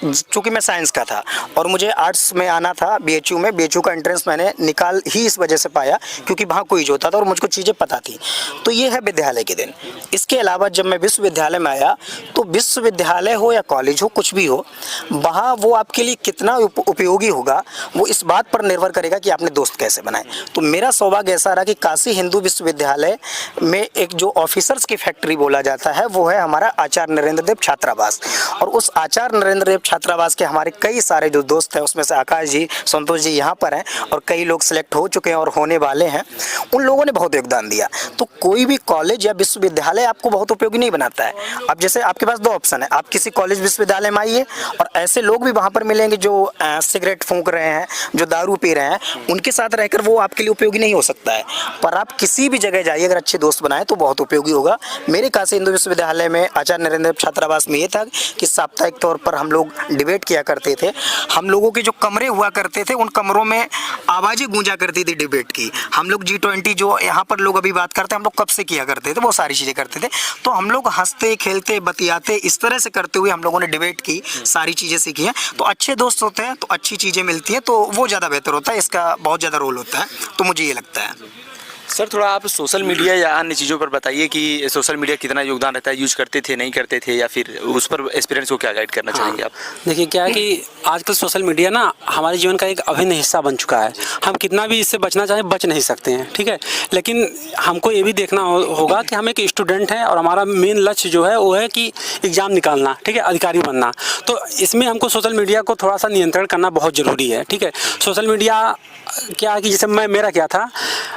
चूँकि मैं साइंस का था और मुझे आर्ट्स में आना था BHU में, BHU का एंट्रेंस मैंने निकाल ही इस वजह से पाया क्योंकि वहाँ क्विज होता था और मुझको चीज़ें पता थी। तो ये है विद्यालय के दिन। इसके अलावा जब मैं विश्वविद्यालय में आया तो विश्वविद्यालय हो या कॉलेज हो, कुछ भी हो, वहाँ वो आपके लिए कितना उपयोगी होगा वो इस बात पर निर्भर करेगा कि आपने दोस्त कैसे बनाए। तो मेरा सौभाग्य ऐसा रहा कि काशी हिंदू विश्वविद्यालय में एक जो ऑफिसर्स की फैक्ट्री बोला जाता है वो है हमारा आचार्य नरेंद्र देव छात्रावास। और उस आचार्य नरेंद्र देव छात्रावास के हमारे कई सारे जो दोस्त हैं, उसमें से आकाश जी, संतोष जी यहाँ पर हैं और कई लोग सिलेक्ट हो चुके हैं और होने वाले हैं। उन लोगों ने बहुत योगदान दिया। तो कोई भी कॉलेज या विश्वविद्यालय आपको बहुत उपयोगी नहीं बनाता है। अब जैसे आपके पास दो ऑप्शन है, आप किसी कॉलेज विश्वविद्यालय में आइए और ऐसे लोग भी वहाँ पर मिलेंगे जो सिगरेट फूंक रहे हैं, जो दारू पी रहे हैं, उनके साथ रहकर वो आपके लिए उपयोगी नहीं हो सकता है। पर आप किसी भी जगह जाइए, अगर अच्छे दोस्त बनाए तो बहुत उपयोगी होगा। मेरे काशी हिंदू विश्वविद्यालय में आचार्य नरेंद्र देव छात्रावास में ये था कि साप्ताहिक तौर पर हम लोग डिबेट किया करते थे। हम लोगों के जो कमरे हुआ करते थे उन कमरों में आवाज़ें गूंजा करती थी डिबेट की। हम लोग G20 जो यहाँ पर लोग अभी बात करते हैं, हम लोग कब से किया करते थे, वो सारी चीज़ें करते थे। तो हम लोग हंसते खेलते बतियाते इस तरह से करते हुए हम लोगों ने डिबेट की, सारी चीज़ें सीखी हैं। तो अच्छे दोस्त होते हैं तो अच्छी चीज़ें मिलती हैं, तो वो ज़्यादा बेहतर होता है। इसका बहुत ज़्यादा रोल होता है, तो मुझे ये लगता है। सर थोड़ा आप सोशल मीडिया या अन्य चीज़ों पर बताइए कि सोशल मीडिया कितना योगदान रहता है, यूज करते थे नहीं करते थे, या फिर उस पर एक्सपीरियंस को क्या गाइड करना चाहेंगे आप? देखिए क्या है कि आजकल सोशल मीडिया ना हमारे जीवन का एक अभिन्न हिस्सा बन चुका है। हम कितना भी इससे बचना चाहें बच नहीं सकते हैं, ठीक है। लेकिन हमको ये भी देखना होगा कि हम एक स्टूडेंट हैं और हमारा मेन लक्ष्य जो है वो है कि एग्ज़ाम निकालना, ठीक है, अधिकारी बनना। तो इसमें हमको सोशल मीडिया को थोड़ा सा नियंत्रण करना बहुत ज़रूरी है, ठीक है। सोशल मीडिया क्या है कि जैसे मेरा क्या था,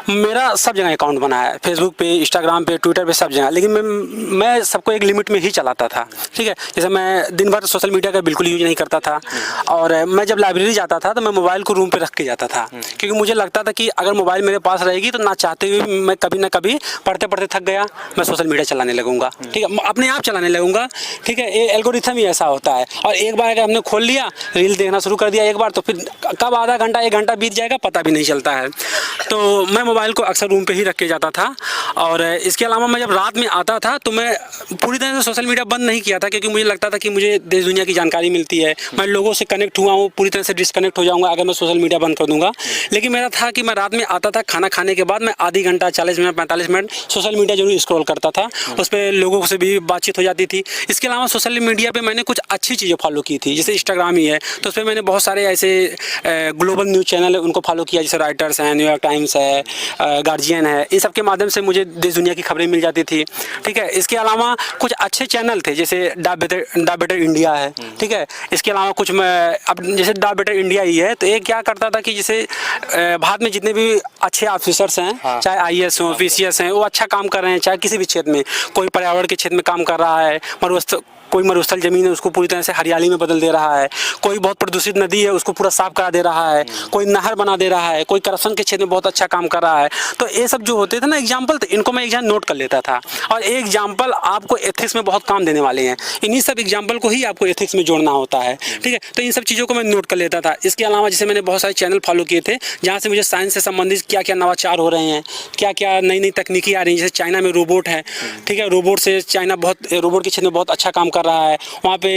मेरा सब जगह अकाउंट बना है, फेसबुक पे, इंस्टाग्राम पे, ट्विटर पे, सब जगह। लेकिन मैं सबको एक लिमिट में ही चलाता था, ठीक है। जैसे मैं दिन भर सोशल मीडिया का बिल्कुल यूज नहीं करता था। और मैं जब लाइब्रेरी जाता था तो मैं मोबाइल को रूम पे रख के जाता था, क्योंकि मुझे लगता था कि अगर मोबाइल मेरे पास रहेगी तो ना चाहते हुए मैं कभी ना कभी पढ़ते पढ़ते थक गया, मैं सोशल मीडिया चलाने लगूंगा, ठीक है, अपने आप चलाने लगूंगा, ठीक है। ये एल्गोरिथम ही ऐसा होता है। और एक बार अगर हमने खोल लिया, रील देखना शुरू कर दिया एक बार, तो फिर कब आधा घंटा 1 घंटा बीत जाएगा पता भी नहीं चलता है। तो मैं मोबाइल को अक्सर रूम पे ही रख के जाता था। और इसके अलावा मैं जब रात में आता था तो मैं पूरी तरह से सोशल मीडिया बंद नहीं किया था, क्योंकि मुझे लगता था कि मुझे देश दुनिया की जानकारी मिलती है, मैं लोगों से कनेक्ट हुआ हूँ, पूरी तरह से डिस्कनेक्ट हो जाऊँगा अगर मैं सोशल मीडिया बंद कर दूँगा। लेकिन मेरा था कि मैं रात में आता था, खाना खाने के बाद मैं आधी घंटा 40 मिनट 45 मिनट सोशल मीडिया जरूर स्क्रॉल करता था। उस पर लोगों से भी बातचीत हो जाती थी। इसके अलावा सोशल मीडिया पर मैंने कुछ अच्छी चीज़ें फॉलो की थी, जैसे इंस्टाग्राम ही है, तो उस पर मैंने बहुत सारे ऐसे ग्लोबल न्यूज़ चैनल है उनको फॉलो किया, जैसे रॉयटर्स है, न्यूयॉर्क टाइम्स है, गार्जियन है। इन सब के माध्यम से मुझे देश दुनिया की खबरें मिल जाती थी, ठीक है। इसके अलावा कुछ अच्छे चैनल थे, जैसे दा बेटर इंडिया है, ठीक है। इसके अलावा कुछ मैं अब जैसे दा बेटर इंडिया ही है, तो ये क्या करता था कि जैसे भारत में जितने भी अच्छे ऑफिसर्स हैं, चाहे IAS हो, PCS हैं, वो अच्छा काम कर रहे हैं, चाहे किसी भी क्षेत्र में, कोई पर्यावरण के क्षेत्र में काम कर रहा है, कोई मरुस्थल ज़मीन है उसको पूरी तरह से हरियाली में बदल दे रहा है, कोई बहुत प्रदूषित नदी है उसको पूरा साफ करा दे रहा है, कोई नहर बना दे रहा है, कोई करप्शन के क्षेत्र में बहुत अच्छा काम कर रहा है। तो ये सब जो होते थे ना एग्जाम्पल, तो इनको मैं एग्जाम नोट कर लेता था। और ये एग्जाम्पल आपको एथिक्स में बहुत काम देने वाले हैं, इन्हीं सब एग्जाम्पल को ही आपको एथिक्स में जोड़ना होता है, ठीक है। तो इन सब चीज़ों को मैं नोट कर लेता था। इसके अलावा जैसे मैंने बहुत सारे चैनल फॉलो किए थे जहाँ से मुझे साइंस से संबंधित क्या क्या नवाचार हो रहे हैं, क्या क्या नई नई तकनीकी आ रही हैं। जैसे चाइना में रोबोट है, ठीक है, रोबोट से चाइना रोबोट के क्षेत्र में बहुत अच्छा काम कर रहा है। वहाँ पे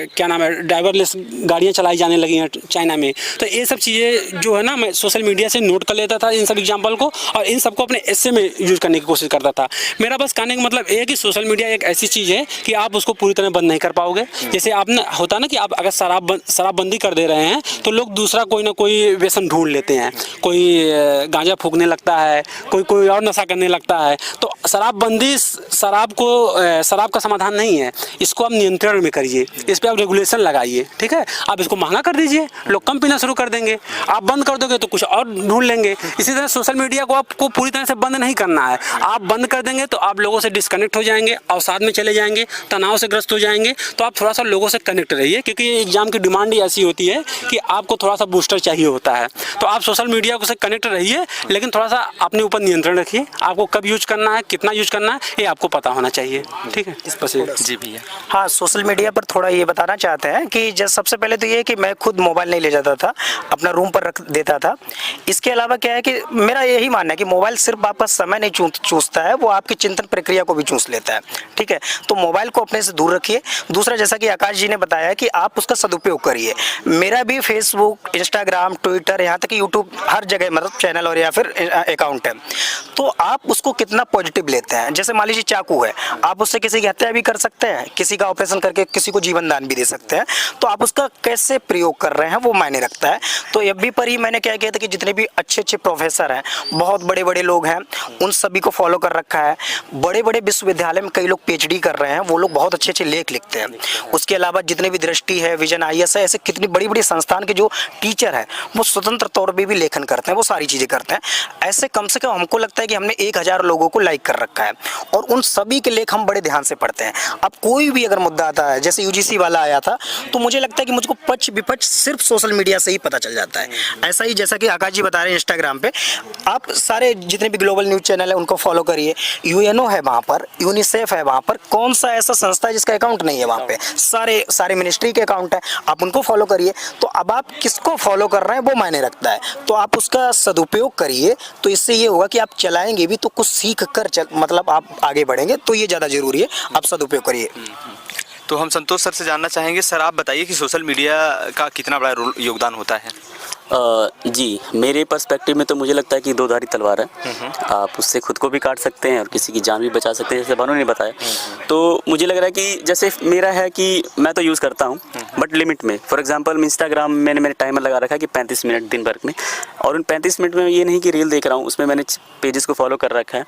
क्या नाम है, ड्राइवरलेस गाड़ियाँ चलाई जाने लगी हैं चाइना में। तो ये सब चीज़ें जो है ना मैं सोशल मीडिया से नोट कर लेता था इन सब एग्जाम्पल को, और इन सबको अपने एस्से में यूज करने की कोशिश करता था। मेरा बस कहने का मतलब ये है कि सोशल मीडिया एक ऐसी चीज़ है कि आप उसको पूरी तरह बंद नहीं कर पाओगे। जैसे आप ना होता ना कि आप अगर शराबबंदी कर दे रहे हैं तो लोग दूसरा कोई ना कोई व्यसन ढूंढ लेते हैं, कोई गांजा फूकने लगता है, कोई और नशा करने लगता है। तो शराबबंदी शराब का समाधान नहीं है, इसको आप नियंत्रण में करिए, इस पर आप रेगुलेशन लगाइए, ठीक है। आप इसको महंगा कर दीजिए, लोग कम पीना शुरू कर देंगे। आप बंद कर दोगे तो कुछ और ढूंढ लेंगे। इसी तरह सोशल मीडिया को आपको पूरी तरह से बंद नहीं करना है। आप बंद कर देंगे तो आप लोगों से डिस्कनेक्ट हो जाएंगे, अवसाद में चले जाएंगे, तनाव से ग्रस्त हो जाएंगे। तो आप थोड़ा सा लोगों से कनेक्ट रहिए, क्योंकि एग्जाम की डिमांड ही ऐसी होती है कि आपको थोड़ा सा बूस्टर चाहिए होता है। तो आप सोशल मीडिया को से कनेक्ट रहिए, लेकिन थोड़ा सा अपने ऊपर नियंत्रण रखिए। आपको कब यूज करना है, कितना यूज करना है, ये आपको पता होना चाहिए, ठीक है। इस पर से जी भैया। हाँ, सोशल मीडिया पर थोड़ा ये बताना चाहते हैं कि जैसे सबसे पहले तो ये है कि मैं खुद मोबाइल नहीं ले जाता था, अपना रूम पर रख देता था। इसके अलावा क्या है कि मेरा यही मानना है कि मोबाइल सिर्फ आपका समय नहीं चूसता है, वो आपकी चिंतन प्रक्रिया को भी चूस लेता है। ठीक है, तो मोबाइल को अपने से दूर रखिए। दूसरा, जैसा कि आकाश जी ने बताया कि आप उसका सदुपयोग करिए। मेरा भी फेसबुक, इंस्टाग्राम, ट्विटर, यहाँ तक कि यूट्यूब, हर जगह मतलब चैनल और या फिर अकाउंट है। तो आप उसको कितना पॉजिटिव लेते हैं। जैसे मान लीजिए चाकू है, आप उससे किसी की हत्या भी कर सकते हैं, किसी का ऑपरेशन करके किसी को जीवन दान भी दे सकते हैं। तो आप उसका कैसे प्रयोग कर रहे हैं वो मायने रखता है। तो एफबी पर ही मैंने क्या किया था कि जितने भी अच्छे अच्छे प्रोफेसर हैं, बहुत बड़े बड़े लोग हैं, उन सभी को फॉलो कर रखा है। बड़े बड़े विश्वविद्यालय में कई लोग पीएचडी कर रहे हैं, वो लोग बहुत अच्छे अच्छे लेख लिखते हैं। उसके अलावा जितने भी दृष्टि है, विजन आईएएस है, ऐसे कितनी बड़ी बड़ी संस्थान के जो टीचर हैं वो स्वतंत्र तौर पर भी लेखन करते हैं, वो सारी चीज़ें करते हैं। ऐसे कम से कम हमको लगता है कि हमने 1000 लोगों को लाइक कर रखा है और उन सभी के लेख हम बड़े ध्यान से पढ़ते हैं। अब कोई भी अगर मुद्दा आता है, जैसे यूजीसी वाला आया था, तो मुझे लगता है कि मुझको पक्ष विपक्ष सिर्फ सोशल मीडिया से ही पता चल जाता है। ऐसा ही जैसा कि आकाश जी बता रहे हैं, इंस्टाग्राम पे आप सारे जितने भी ग्लोबल न्यूज़ चैनल है उनको फॉलो करिए। यूएनओ है वहाँ पर, यूनिसेफ है वहाँ पर, कौन सा ऐसा संस्था है जिसका अकाउंट नहीं है वहाँ पे, सारे मिनिस्ट्री के अकाउंट है, आप उनको फॉलो करिए। तो अब आप किसको फॉलो कर रहे हैं वो मायने रखता है, तो आप उसका सदुपयोग करिए। तो इससे ये होगा कि आप चलाएंगे भी तो कुछ सीख कर मतलब आप आगे बढ़ेंगे, तो ये ज़्यादा जरूरी है, आप सदुपयोग करिए। तो हम संतोष सर से जानना चाहेंगे, सर आप बताइए कि सोशल मीडिया का कितना बड़ा योगदान होता है। जी, मेरे पर्सपेक्टिव में तो मुझे लगता है कि दो धारी तलवार है। आप उससे खुद को भी काट सकते हैं और किसी की जान भी बचा सकते हैं, जैसे भानु ने बताया। तो मुझे लग रहा है कि जैसे मेरा है कि मैं तो यूज़ करता हूँ बट लिमिट में। फॉर एग्जांपल इंस्टाग्राम मैंने टाइमर लगा रखा है कि 35 मिनट दिन भर में, और उन 35 मिनट में ये नहीं कि रील देख रहा हूँ, उसमें मैंने पेजेस को फॉलो कर रखा है।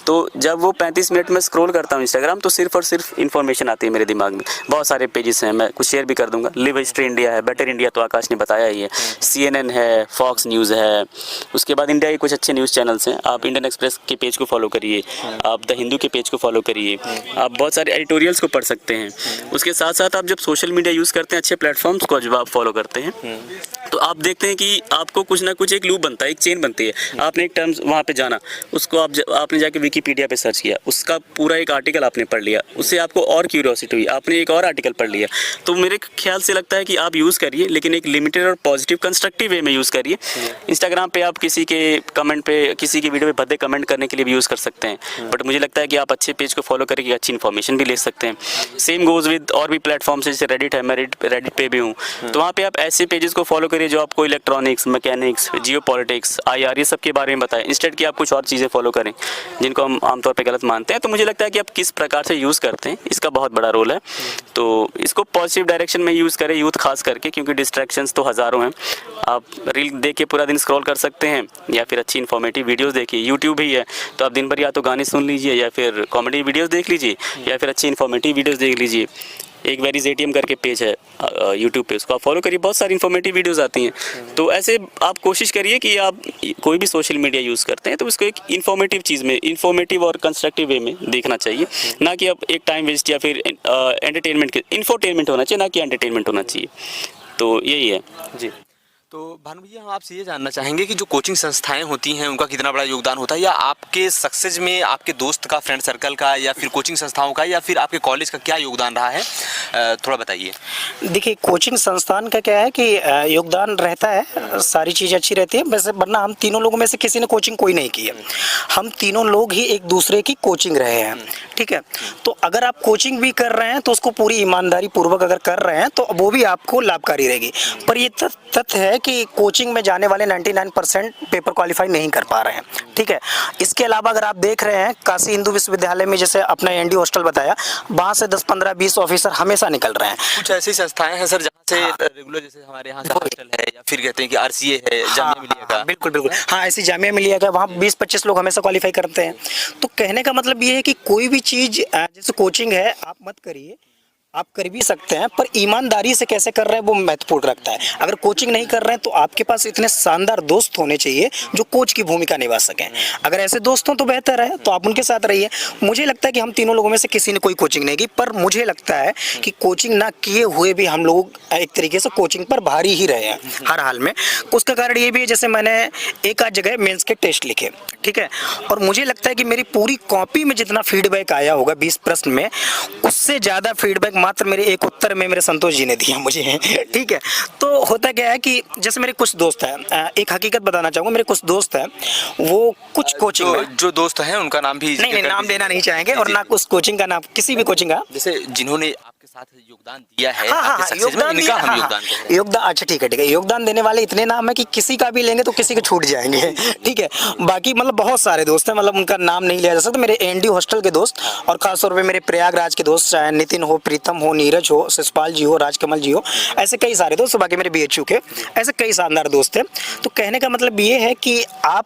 तो जब वो 35 मिनट में स्क्रॉल करता हूँ इंस्टाग्राम, तो सिर्फ और सिर्फ इन्फॉर्मेशन आती है मेरे दिमाग में। बहुत सारे पेजेस हैं, मैं कुछ शेयर भी कर दूँगा। लिव हिस्ट्री इंडिया है, बेटर इंडिया तो आकाश ने बताया ही है, CNN है, फॉक्स न्यूज़ है। उसके बाद इंडिया के कुछ अच्छे न्यूज़ चैनल्स हैं, आप इंडियन एक्सप्रेस के पेज को फॉलो करिए, आप द हिंदू के पेज को फॉलो करिए, आप बहुत सारे एडिटोरियल्स को पढ़ सकते हैं। उसके साथ साथ आप जब सोशल मीडिया यूज़ करते हैं, अच्छे प्लेटफॉर्म्स को जब आप फॉलो करते हैं, तो आप देखते हैं कि आपको कुछ ना कुछ एक लूप बनता है, एक चेन बनती है। आपने एक टर्म्स वहाँ पे जाना, उसको आपने जाके विकीपीडिया पे सर्च किया, उसका पूरा एक आर्टिकल आपने पढ़ लिया, उससे आपको और क्यूरियोसिटी हुई, आपने एक और आर्टिकल पढ़ लिया। तो मेरे ख्याल से लगता है कि आप यूज़ करिए, लेकिन एक लिमिटेड और पॉजिटिव कंस्ट्रक्टिव वे में यूज़ करिए। इंस्टाग्राम पे आप किसी के कमेंट पे, किसी की वीडियो पे भद्दे कमेंट करने के लिए भी यूज़ कर सकते हैं, बट मुझे लगता है कि आप अच्छे पेज को फॉलो करके अच्छी इन्फॉर्मेशन भी ले सकते हैं। सेम गोज विद और भी प्लेटफॉर्म्स जैसे रेडिट है, मैं रेडिट पे भी हूँ, तो वहाँ पे आप ऐसे पेजेस को फॉलो करिए जो आपको इलेक्ट्रॉनिक्स, मैकेनिक्स, जियो पॉलिटिक्स, IR ये सब के बारे में बताएं, इंस्टेड कि आप कुछ और चीज़ें फॉलो करें जिनको हम आमतौर पर गलत मानते हैं। तो मुझे लगता है कि आप किस प्रकार से यूज़ करते हैं, इसका बहुत बड़ा रोल है। तो इसको पॉजिटिव डायरेक्शन में यूज़ करें, यूथ खास करके, क्योंकि डिस्ट्रैक्शंस तो हज़ारों हैं। आप रील देख के पूरा दिन स्क्रॉल कर सकते हैं, या फिर अच्छी इन्फॉर्मेटिव वीडियोस देखिए। यूट्यूब भी है, तो आप दिन भर या तो गाने सुन लीजिए, या फिर कॉमेडी वीडियोस देख लीजिए, या फिर अच्छी इन्फॉर्मेटिव वीडियोस देख लीजिए। एक वेरीज ATM करके पेज है यूट्यूब पे, उसको आप फॉलो करिए, बहुत सारी इन्फॉर्मेटिव वीडियोस आती हैं। तो ऐसे आप कोशिश करिए कि आप कोई भी सोशल मीडिया यूज़ करते हैं तो उसको एक इन्फॉर्मेटिव चीज़ में, इन्फॉर्मेटिव और कंस्ट्रक्टिव वे में देखना चाहिए, ना कि आप एक टाइम वेस्ट या फिर एंटरटेनमेंट के, इन्फोटेनमेंट होना चाहिए, ना कि एंटरटेनमेंट होना चाहिए। तो यही है जी। तो भानु भैया, हम आपसे ये जानना चाहेंगे कि जो कोचिंग संस्थाएं होती हैं उनका कितना बड़ा योगदान होता है, या आपके सक्सेस में आपके दोस्त का, फ्रेंड सर्कल का, या फिर कोचिंग संस्थाओं का, या फिर आपके कॉलेज का क्या योगदान रहा है, थोड़ा बताइए। देखिए, कोचिंग संस्थान का क्या है कि योगदान रहता है, सारी चीज़ अच्छी रहती है। वैसे वरना हम तीनों लोगों में से किसी ने कोचिंग कोई नहीं की है, हम तीनों लोग ही एक दूसरे की कोचिंग रहे हैं। ठीक है, तो अगर आप कोचिंग भी कर रहे हैं तो उसको पूरी ईमानदारी पूर्वक अगर कर रहे हैं तो वो भी आपको लाभकारी रहेगी। पर ये तथ्य है कि कोचिंग में जाने वाले 99% पेपर क्वालिफाई नहीं कर पा रहे हैं। ठीक है, इसके अलावा अगर आप देख रहे हैं काशी हिंदू विश्वविद्यालय में, जैसे अपना ND हॉस्टल बताया, वहाँ से 10, 15, 20 ऑफिसर हमेशा निकल रहे हैं। कुछ ऐसी संस्थाएं हैं सर जहाँ से रेगुलर, जैसे हमारे यहाँ का हॉस्टल है, या फिर कहते हैं कि RCA है, जामिया मिलिया का। बिल्कुल बिल्कुल, हाँ, ऐसी जामिया मिलिया का, वहाँ 20-25 लोग हमेशा क्वालिफाई करते हैं। तो कहने का मतलब ये है कि कोई भी चीज़ जैसे कोचिंग है, आप मत करिए, आप कर भी सकते हैं, पर ईमानदारी से कैसे कर रहे हैं वो महत्वपूर्ण रखता है। अगर कोचिंग नहीं कर रहे हैं तो आपके पास इतने शानदार दोस्त होने चाहिए जो कोच की भूमिका निभा सकें। अगर ऐसे दोस्त हों तो बेहतर है, तो आप उनके साथ रहिए। मुझे लगता है कि हम तीनों लोगों में से किसी ने कोई कोचिंग नहीं की, पर मुझे लगता है कि कोचिंग ना किए हुए भी हम लोग एक तरीके से कोचिंग पर भारी ही रहे हैं हर हाल में। उसका कारण ये भी है, जैसे मैंने एक आध जगह मेंस के टेस्ट लिखे, ठीक है, और मुझे लगता है कि मेरी पूरी कॉपी में जितना फीडबैक आया होगा 20 प्रश्न में, उससे ज़्यादा फीडबैक एकमात्र मेरे एक उत्तर में मेरे संतोष जी ने दिया मुझे। ठीक है, तो होता क्या है कि जैसे मेरे कुछ दोस्त हैं, एक हकीकत बताना चाहूँगा, मेरे कुछ दोस्त हैं वो कुछ कोचिंग में, जो दोस्त हैं उनका नाम भी नहीं नाम लेना नहीं चाहेंगे और ना कुछ कोचिंग का नाम, किसी भी कोचिंग का, जैसे जिन्होंने आपके साथ योगदान दिया है, हाँ, आपके सक्सेस में, इनका हम योगदान कह रहे हैं। योगदान, अच्छा ठीक है, योगदान देने वाले इतने नाम है कि किसी का भी लेंगे तो किसी के छूट जाएंगे। ठीक है, बाकी मतलब बहुत सारे दोस्त हैं, मतलब उनका नाम नहीं लिया जा सकता। मेरे एनडी हॉस्टल के दोस्त और खासतौर पे मेरे प्रयागराज के दोस्त, चाहे नितिन हो, प्रीतम हो, नीरज हो, शिषपाल जी हो, राजकमल जी हो, ऐसे कई सारे दोस्त, बाकी मेरे बीएचयू के ऐसे कई शानदार दोस्त हैं। तो कहने का मतलब ये है कि आप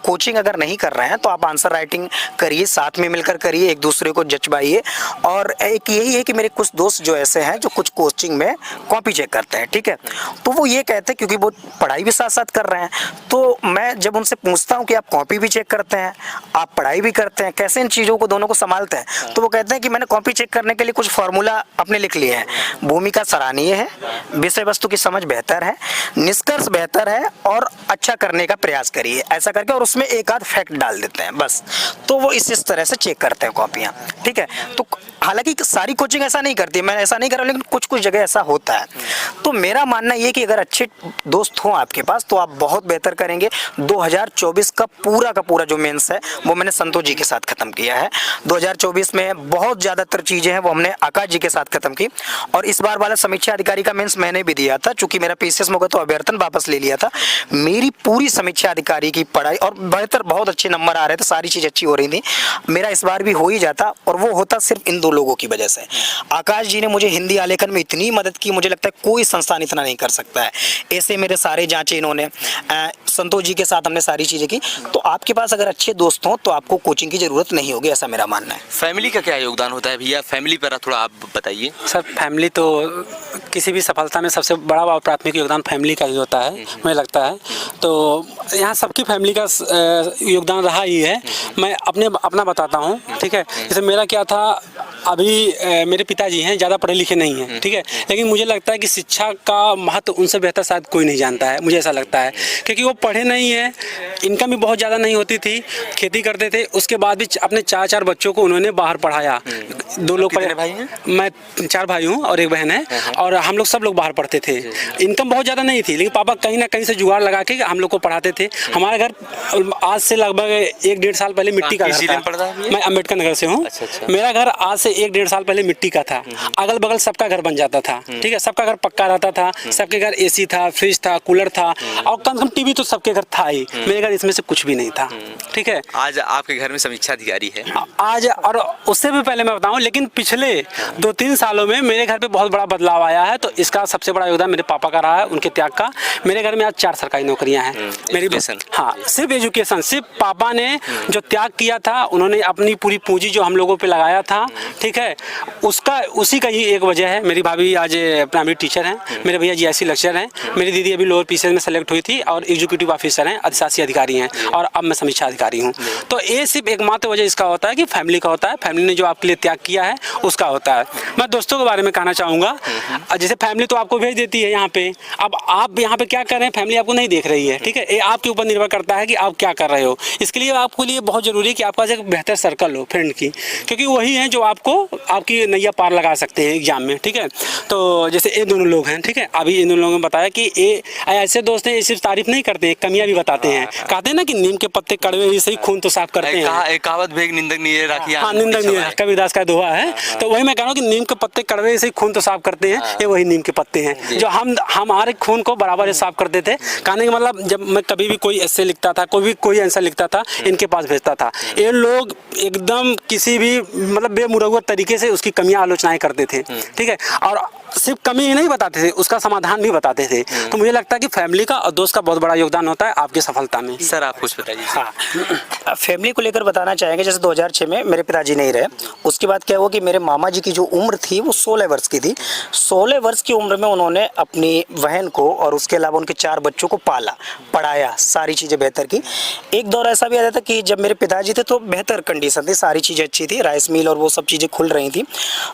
कोचिंग अगर नहीं कर रहे हैं तो आप आंसर राइटिंग करिए, साथ में मिलकर करिए, एक दूसरे को जचवाइए। और एक यही है कि मेरे कुछ दोस्त जो ऐसे हैं जो कुछ कोचिंग में कॉपी चेक करते हैं, ठीक है, तो वो ये कहते हैं, क्योंकि वो पढ़ाई भी साथ साथ कर रहे हैं, तो मैं जब उनसे पूछता हूँ कि आप कॉपी भी चेक करते हैं, आप पढ़ाई भी करते हैं, कैसे इन चीज़ों को दोनों को संभालते हैं, तो वो कहते हैं कि मैंने कॉपी चेक करने के लिए कुछ फार्मूला अपने लिख लिए हैं। भूमिका सराहनीय है, विषय वस्तु की समझ बेहतर है, निष्कर्ष बेहतर है और अच्छा करने का प्रयास करिए, ऐसा करके, और उसमें एक आध फैक्ट डाल देते हैं बस। तो वो इस तरह से चेक करते हैं कॉपियाँ, ठीक है। तो हालांकि सारी कोचिंग ऐसा नहीं करती, मैं ऐसा नहीं कर रहा, लेकिन कुछ कुछ जगह ऐसा होता है। तो मेरा मानना ये कि अगर अच्छे दोस्त हों आपके पास तो आप बहुत बेहतर करेंगे। 2024 का पूरा जो मेंस है वो मैंने संतोष जी के साथ खत्म किया है। 2024 में बहुत ज़्यादातर चीज़ें हैं वो हमने आकाश जी के साथ खत्म की, और इस बार वाला समीक्षा अधिकारी का मेंस मैंने भी दिया था, चूंकि मेरा पीसीएस में हो गया तो अभ्यर्थन वापस ले लिया था। मेरी पूरी समीक्षा अधिकारी की पढ़ाई और बेहतर, बहुत अच्छे नंबर आ रहे थे, सारी चीज़ अच्छी हो रही थी, मेरा इस बार भी हो ही जाता, और वो होता सिर्फ इन दो लोगों की वजह से। आकाश जी ने मुझे हिंदी आलेखन में इतनी मदद की, मुझे लगता है कोई संस्थान इतना नहीं कर सकता है। ऐसे मेरे सारे जांचे इन्होंने, संतोष जी के साथ हमने सारी चीज़ें की। तो आपके पास अगर अच्छे दोस्त हों तो आपको कोचिंग की ज़रूरत नहीं होगी, ऐसा मेरा मानना है। फैमिली का क्या योगदान होता है भैया, फैमिली पर थोड़ा आप बताइए। सर फैमिली तो किसी भी सफलता में सबसे बड़ा और प्राथमिक योगदान फैमिली का ही होता है, मुझे लगता है। तो यहाँ सबकी फैमिली का योगदान रहा ही है। मैं अपना बताता हूँ, ठीक है। जैसे मेरा क्या था, अभी मेरे पिताजी हैं, ज़्यादा पढ़े लिखे नहीं हैं, ठीक है, लेकिन मुझे लगता है कि शिक्षा का महत्व उनसे बेहतर शायद कोई नहीं जानता है, मुझे ऐसा लगता है, क्योंकि वो पढ़े नहीं हैं, इनकम भी बहुत ज़्यादा नहीं होती थी, खेती करते थे, उसके बाद भी अपने 4 बच्चों को उन्होंने बाहर पढ़ाया। 2 लोग कितने भाई हैं? मैं 4 भाई हूँ और एक बहन है, और हम लोग सब लोग बाहर पढ़ते थे। इनकम बहुत ज़्यादा नहीं थी, लेकिन पापा कहीं ना कहीं से जुगाड़ लगा के हम लोग को पढ़ाते थे। हमारे घर आज से लगभग 1-1.5 साल पहले मिट्टी का घर था। मैं अम्बेडकर नगर से हूँ। मेरा घर आज से 1-1.5 साल पहले मिट्टी का था। अगल बगल सबका घर बन जाता था, ठीक है, सबका घर पक्का रहता था, सबके घर एसी था, फ्रिज था, कूलर था, और कम से कम टीवी तो सबके घर था ही। मेरे घर इसमें से कुछ भी नहीं था, ठीक है। आज आपके घर में समीक्षा अधिकारी है आज, और उससे भी पहले मैं बताऊं, लेकिन पिछले 2-3 सालों में मेरे घर पे बहुत बड़ा बदलाव आया है। तो इसका सबसे बड़ा योगदान मेरे पापा का रहा है, उनके त्याग का। मेरे घर में आज 4 सरकारी नौकरियां हैं। मेरी हाँ, सिर्फ एजुकेशन, सिर्फ पापा ने जो त्याग किया था, उन्होंने अपनी पूरी पूंजी जो हम लोगों पे लगाया था, ठीक है, उसी का ही एक वजह है। मेरी भाभी आज प्राइमरी टीचर हैं, मेरे भैया जीआईसी लेक्चरर हैं, मेरी दीदी अभी लोअर पीसीएस में सेलेक्ट हुई थी और एग्जीक्यूटिव ऑफिसर हैं, अधिशासी अधिकारी हैं, और अब मैं समीक्षा अधिकारी हूँ। तो ये सिर्फ एकमात्र वजह इसका होता है कि फैमिली का होता है, फैमिली ने जो आपके लिए त्याग किया है उसका होता है। मैं दोस्तों के बारे में कहना चाहूँगा, जैसे फैमिली तो आपको भेज देती है यहाँ पे, अब आप यहाँ पे क्या कर रहे हैं, फैमिली आपको नहीं देख रही है, ठीक है, ये आपके ऊपर निर्भर करता है कि आप क्या कर रहे हो। इसके लिए आपके लिए बहुत जरूरी है कि आपका एक बेहतर सर्कल हो फ्रेंड की, क्योंकि वही है जो आपको आपकी नैया पार लगा सकते हैं एग्जाम में, ठीक है। तो जैसे ये दोनों लोग हैं, ठीक है, अभी इन दोनों लोगों ने बताया कि ये ऐसे दोस्त हैं, ये सिर्फ तारीफ नहीं करते हैं, कमियां भी बताते हैं। कहते हैं ना कि नीम के पत्ते कड़वे ही सही, खून तो साफ करते हैं। कहावत भेग निंदक नहीं राखी, हाँ, निंदक नहीं है, कबीरदास का दोहा है। तो वही मैं कह रहा हूँ कि नीम के पत्ते कड़वे से खून तो साफ करते हैं, ये वही नीम के पत्ते हैं जो हमारे खून को बराबर साफ करते थे। कहने का मतलब, जब मैं कभी भी कोई ऐसे लिखता था, कोई आंसर लिखता था, इनके पास भेजता था। ये लोग एकदम किसी भी मतलब बेमुरवत तरीके से उसकी कमियां आलोचनाएं करते थे, ठीक है, और सिर्फ कमी ही नहीं बताते थे, उसका समाधान भी बताते थे। तो मुझे लगता है कि फैमिली का और दोस्त का बहुत बड़ा योगदान होता है आपकी सफलता में। सर आप कुछ बताइए। हाँ, फैमिली को लेकर बताना चाहेंगे। जैसे 2006 में मेरे पिताजी नहीं रहे, उसके बाद क्या हुआ कि मेरे मामा जी की जो उम्र थी वो 16 वर्ष की थी। 16 वर्ष की उम्र में उन्होंने अपनी बहन को और उसके अलावा उनके 4 बच्चों को पाला, पढ़ाया, सारी चीज़ें बेहतर की। एक दौर ऐसा भी आया था कि जब मेरे पिताजी थे तो बेहतर कंडीशन थी, सारी चीज़ें अच्छी थी, राइस मिल और वो सब चीज़ें खुल रही थी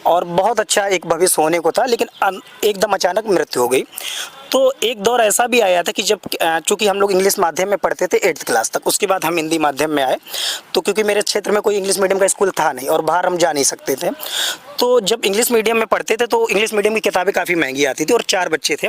और बहुत अच्छा एक भविष्य होने को था, लेकिन एकदम अचानक मृत्यु हो गई। तो एक दौर ऐसा भी आया था कि जब चूँकि हम लोग इंग्लिश माध्यम में पढ़ते थे 8th क्लास तक, उसके बाद हम हिंदी माध्यम में आए। तो क्योंकि मेरे क्षेत्र में कोई इंग्लिश मीडियम का स्कूल था नहीं और बाहर हम जा नहीं सकते थे, तो जब इंग्लिश मीडियम में पढ़ते थे तो इंग्लिश मीडियम की किताबें काफ़ी महंगी आती थी और 4 बच्चे थे।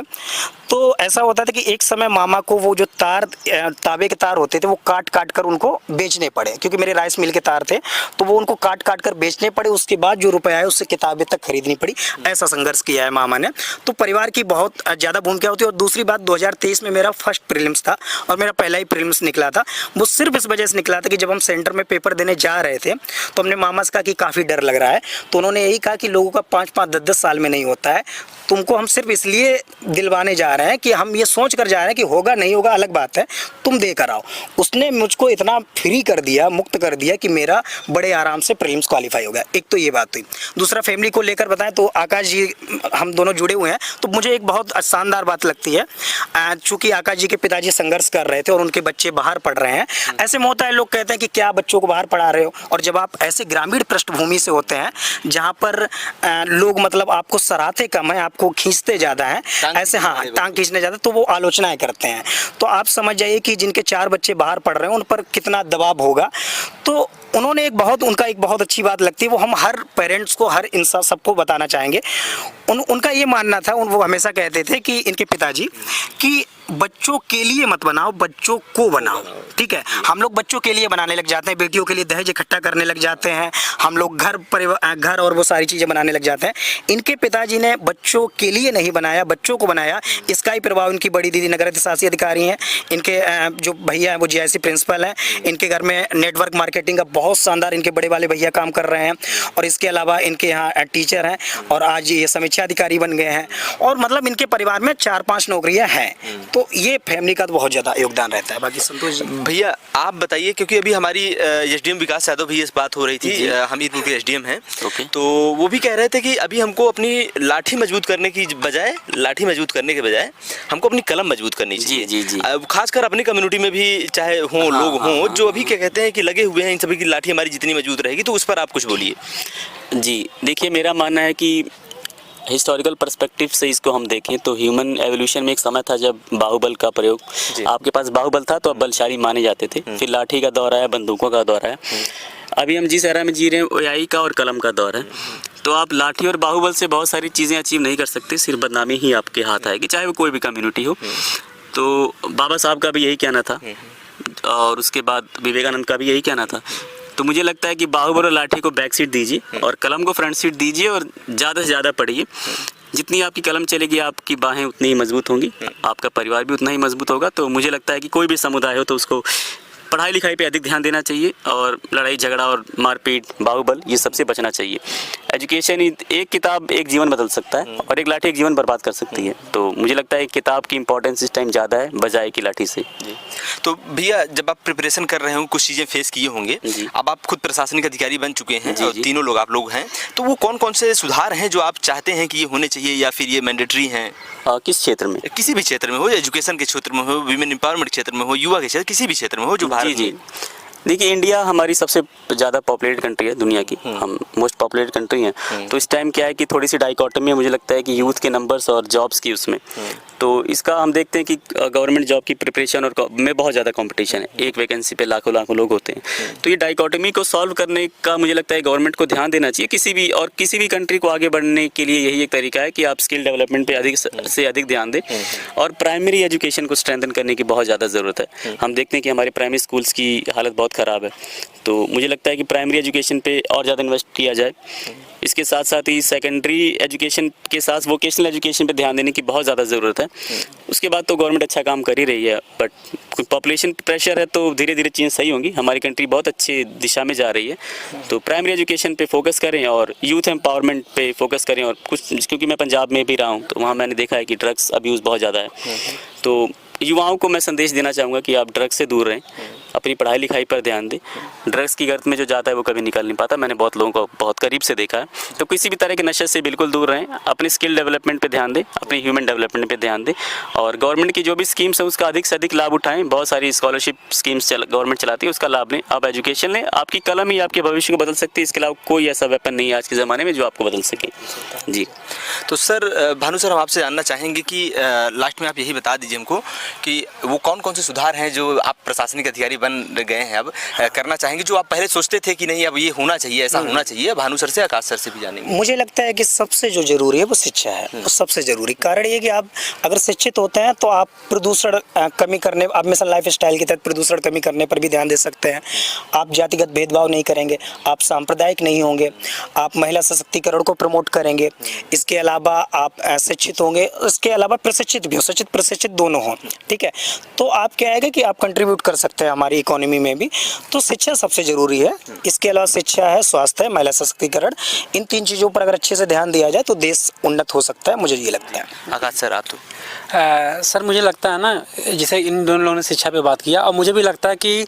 तो ऐसा होता था कि एक समय मामा को वो जो तांबे के तार होते थे वो काट काट कर उनको बेचने पड़े, क्योंकि मेरे राइस मिल के तार थे, तो वो उनको काट काट कर बेचने पड़े। उसके बाद जो रुपए आए उससे किताबें तक खरीदनी पड़ी। ऐसा संघर्ष किया है मामा ने। तो परिवार की बहुत ज़्यादा भूमिका होती है। और दूसरी बात, 2023 में मेरा फर्स्ट प्रीलिम्स था और मेरा पहला ही प्रीलिम्स निकला था। वो सिर्फ इस वजह से निकला था कि जब हम सेंटर में पेपर देने जा रहे थे तो हमने मामा से कहा कि काफ़ी डर लग रहा है। तो उन्होंने यही कहा कि लोगों का 5-5, 10-10 साल में नहीं होता है, तुमको हम सिर्फ इसलिए दिलवाने जा रहे हैं कि हम ये सोच कर जा रहे हैं कि होगा नहीं होगा अलग बात है, तुम दे कर आओ। उसने मुझको इतना फ्री कर दिया, मुक्त कर दिया कि मेरा बड़े आराम से प्रीलिम्स क्वालिफाई हो गया। एक तो ये बात हुई। दूसरा, फैमिली को लेकर बताएं तो आकाश जी हम दोनों जुड़े हुए हैं, तो मुझे एक बहुत शानदार बात लगती है। चूँकि आकाश जी के पिताजी संघर्ष कर रहे थे और उनके बच्चे बाहर पढ़ रहे हैं। ऐसे में होता है, लोग कहते हैं कि क्या बच्चों को बाहर पढ़ा रहे हो, और जब आप ऐसे ग्रामीण पृष्ठभूमि से होते हैं जहाँ पर लोग मतलब आपको सराहते कम है, आपको खींचते ज़्यादा है, ऐसे हाँ टांग खींचने ज़्यादा, तो वो आलोचनाएं करते हैं। तो आप समझ जाइए कि जिनके 4 बच्चे बाहर पढ़ रहे हैं उन पर कितना दबाव होगा। तो उन्होंने उनका एक बहुत अच्छी बात लगती है, वो हम हर पेरेंट्स को, हर इंसान सबको बताना चाहेंगे। उनका ये मानना था, वो हमेशा कहते थे कि इनके पिताजी कि बच्चों के लिए मत बनाओ, बच्चों को बनाओ। ठीक है, हम लोग बच्चों के लिए बनाने लग जाते हैं, बेटियों के लिए दहेज इकट्ठा करने लग जाते हैं, हम लोग घर और वो सारी चीज़ें बनाने लग जाते हैं। इनके पिताजी ने बच्चों के लिए नहीं बनाया, बच्चों को बनाया। इसका ही प्रभाव इनकी बड़ी दीदी नगर शासी अधिकारी हैं, इनके जो भैया हैं वो GIC प्रिंसिपल हैं, इनके घर में नेटवर्क मार्केटिंग का बहुत शानदार इनके बड़े वाले भैया काम कर रहे हैं, और इसके अलावा इनके यहाँ टीचर हैं और आज ये समीक्षा अधिकारी बन गए हैं। और मतलब इनके परिवार में 4-5 नौकरियाँ हैं। तो ये फैमिली का तो बहुत ज़्यादा योगदान रहता है। बाकी संतोष जी भैया आप बताइए, क्योंकि अभी हमारी SDM विकास यादव भी इस बात हो रही थी, हमीरपुर के SDM हैं, तो वो भी कह रहे थे कि अभी हमको अपनी लाठी मजबूत करने के बजाय हमको अपनी कलम मजबूत करनी चाहिए। जी। खासकर अपनी कम्युनिटी में भी चाहे हों लोग हों जो अभी क्या कहते हैं कि लगे हुए हैं, इन सभी की लाठी हमारी जितनी मजबूत रहेगी। तो उस पर आप कुछ बोलिए। जी देखिए, मेरा मानना है कि हिस्टोरिकल पर्सपेक्टिव से इसको हम देखें तो ह्यूमन एवोल्यूशन में एक समय था जब बाहुबल का प्रयोग, आपके पास बाहुबल था तो आप बलशाली माने जाते थे। फिर लाठी का दौर आया, बंदूकों का दौर आया। अभी हम जिस एरा में जी रहे हैं वो AI का और कलम का दौर है। तो आप लाठी और बाहुबल से बहुत सारी चीज़ें अचीव नहीं कर सकते, सिर्फ बदनामी ही आपके हाथ आएगी, चाहे वो कोई भी कम्युनिटी हो। तो बाबा साहब का भी यही कहना था और उसके बाद विवेकानंद का भी यही कहना था। तो मुझे लगता है कि बाहुबल और लाठी को बैक सीट दीजिए और कलम को फ्रंट सीट दीजिए और ज़्यादा से ज़्यादा पढ़िए। जितनी आपकी कलम चलेगी आपकी बाहें उतनी ही मजबूत होंगी, आपका परिवार भी उतना ही मजबूत होगा। तो मुझे लगता है कि कोई भी समुदाय हो तो उसको पढ़ाई लिखाई पे अधिक ध्यान देना चाहिए और लड़ाई झगड़ा और मारपीट, बाहुबल, ये सबसे बचना चाहिए। एजुकेशन, एक किताब एक जीवन बदल सकता है और एक लाठी एक जीवन बर्बाद कर सकती है। तो मुझे लगता है किताब की इंपॉर्टेंस इस टाइम ज़्यादा है बजाय की लाठी से। तो भैया जब आप प्रिपरेशन कर रहे हो, कुछ चीज़ें फेस किए होंगे, अब आप खुद प्रशासनिक अधिकारी बन चुके हैं और तीनों लोग आप लोग हैं, तो वो कौन कौन से सुधार हैं जो आप चाहते हैं कि ये होने चाहिए या फिर ये मैंडेटरी हैं? किस क्षेत्र में? किसी भी क्षेत्र में हो, एजुकेशन के क्षेत्र में हो, विमेन एम्पावरमेंट क्षेत्र में हो, युवा के क्षेत्र, किसी भी क्षेत्र में हो जो भारत में। देखिए, इंडिया हमारी सबसे ज़्यादा पॉपुलेटेड कंट्री है दुनिया की, हम मोस्ट पॉपुलेटेड कंट्री हैं। तो इस टाइम क्या है कि थोड़ी सी डाइकोटमी है, मुझे लगता है कि यूथ के नंबर्स और जॉब्स की उसमें। तो इसका हम देखते हैं कि गवर्नमेंट जॉब की प्रिपरेशन और में बहुत ज़्यादा कंपटीशन है, एक वैकेंसी पे लाखों लाखों लोग होते हैं। तो ये डाइकोटमी को सॉल्व करने का मुझे लगता है गवर्नमेंट को ध्यान देना चाहिए। किसी भी कंट्री को आगे बढ़ने के लिए यही एक तरीका है कि आप स्किल डेवलपमेंट पे अधिक से अधिक ध्यान दें और प्राइमरी एजुकेशन को स्ट्रेंथन करने की बहुत ज़्यादा ज़रूरत है। हम देखते हैं कि हमारे प्राइमरी स्कूल्स की हालत बहुत ख़राब है। तो मुझे लगता है कि प्राइमरी एजुकेशन पे और ज़्यादा इन्वेस्ट किया जाए। इसके साथ साथ ही सेकेंडरी एजुकेशन के साथ वोकेशनल एजुकेशन पे ध्यान देने की बहुत ज़्यादा ज़रूरत है। उसके बाद तो गवर्नमेंट अच्छा काम कर ही रही है, बट पॉपुलेशन प्रेशर है तो धीरे धीरे चीज़ें सही होंगी। हमारी कंट्री बहुत अच्छी दिशा में जा रही है। तो प्राइमरी एजुकेशन पे फोकस करें और यूथ एम्पावरमेंट पे फोकस करें। और कुछ, क्योंकि मैं पंजाब में भी रहा हूँ तो वहाँ मैंने देखा है कि ड्रग्स अब्यूज़ बहुत ज़्यादा है। तो युवाओं को मैं संदेश देना चाहूँगा कि आप ड्रग्स से दूर रहें, अपनी पढ़ाई लिखाई पर ध्यान दें। ड्रग्स की गर्त में जो जाता है वो कभी निकल नहीं पाता, मैंने बहुत लोगों को बहुत करीब से देखा है। तो किसी भी तरह के नशे से बिल्कुल दूर रहें, अपनी स्किल डेवलपमेंट पे ध्यान दें, अपनी ह्यूमन डेवलपमेंट पे ध्यान दें, और गवर्नमेंट की जो भी स्कीम्स है उसका अधिक से अधिक लाभ उठाएं। बहुत सारी स्कॉलरशिप स्कीम्स गवर्नमेंट चलाती है, उसका लाभ लें। आप एजुकेशन लें, आपकी कलम ही आपके भविष्य को बदल सकती है, इसके अलावा कोई ऐसा वेपन नहीं है आज के ज़माने में जो आपको बदल सके। जी तो सर भानु सर, हम आपसे जानना चाहेंगे कि लास्ट में आप यही बता दीजिए हमको कि वो कौन कौन से सुधार हैं जो आप प्रशासनिक अधिकारी बन गए हैं अब करना चाहेंगे, जो आप पहले सोचते थे कि नहीं अब ये होना चाहिए, ऐसा होना चाहिए। भानु सर से, आकाश सर से भी जानेंगे। मुझे लगता है कि सबसे जो जरूरी है वो शिक्षा है, वो सबसे जरूरी कारण ये कि आप अगर शिक्षित होते हैं तो आप प्रदूषण कमी करने, आप मिशन लाइफ स्टाइल के तहत प्रदूषण कमी करने पर भी ध्यान दे सकते हैं। आप जातिगत भेदभाव नहीं करेंगे, आप सांप्रदायिक नहीं होंगे, आप महिला सशक्तिकरण को प्रमोट करेंगे। इसके अलावा आप शिक्षित होंगे, इसके अलावा प्रशिक्षित भी हो, शिक्षित प्रशिक्षित दोनों हों, ठीक है। तो आप क्या है कि आप कंट्रीब्यूट कर सकते हैं हमारी इकोनॉमी में भी। तो शिक्षा सबसे ज़रूरी है। इसके अलावा शिक्षा है, स्वास्थ्य है, महिला सशक्तिकरण, इन 3 चीज़ों पर अगर अच्छे से ध्यान दिया जाए तो देश उन्नत हो सकता है, मुझे ये लगता है। आकाश सर, आप तो सर मुझे लगता है ना, जैसे इन दोनों लोगों ने शिक्षा पे बात किया, और मुझे भी लगता है कि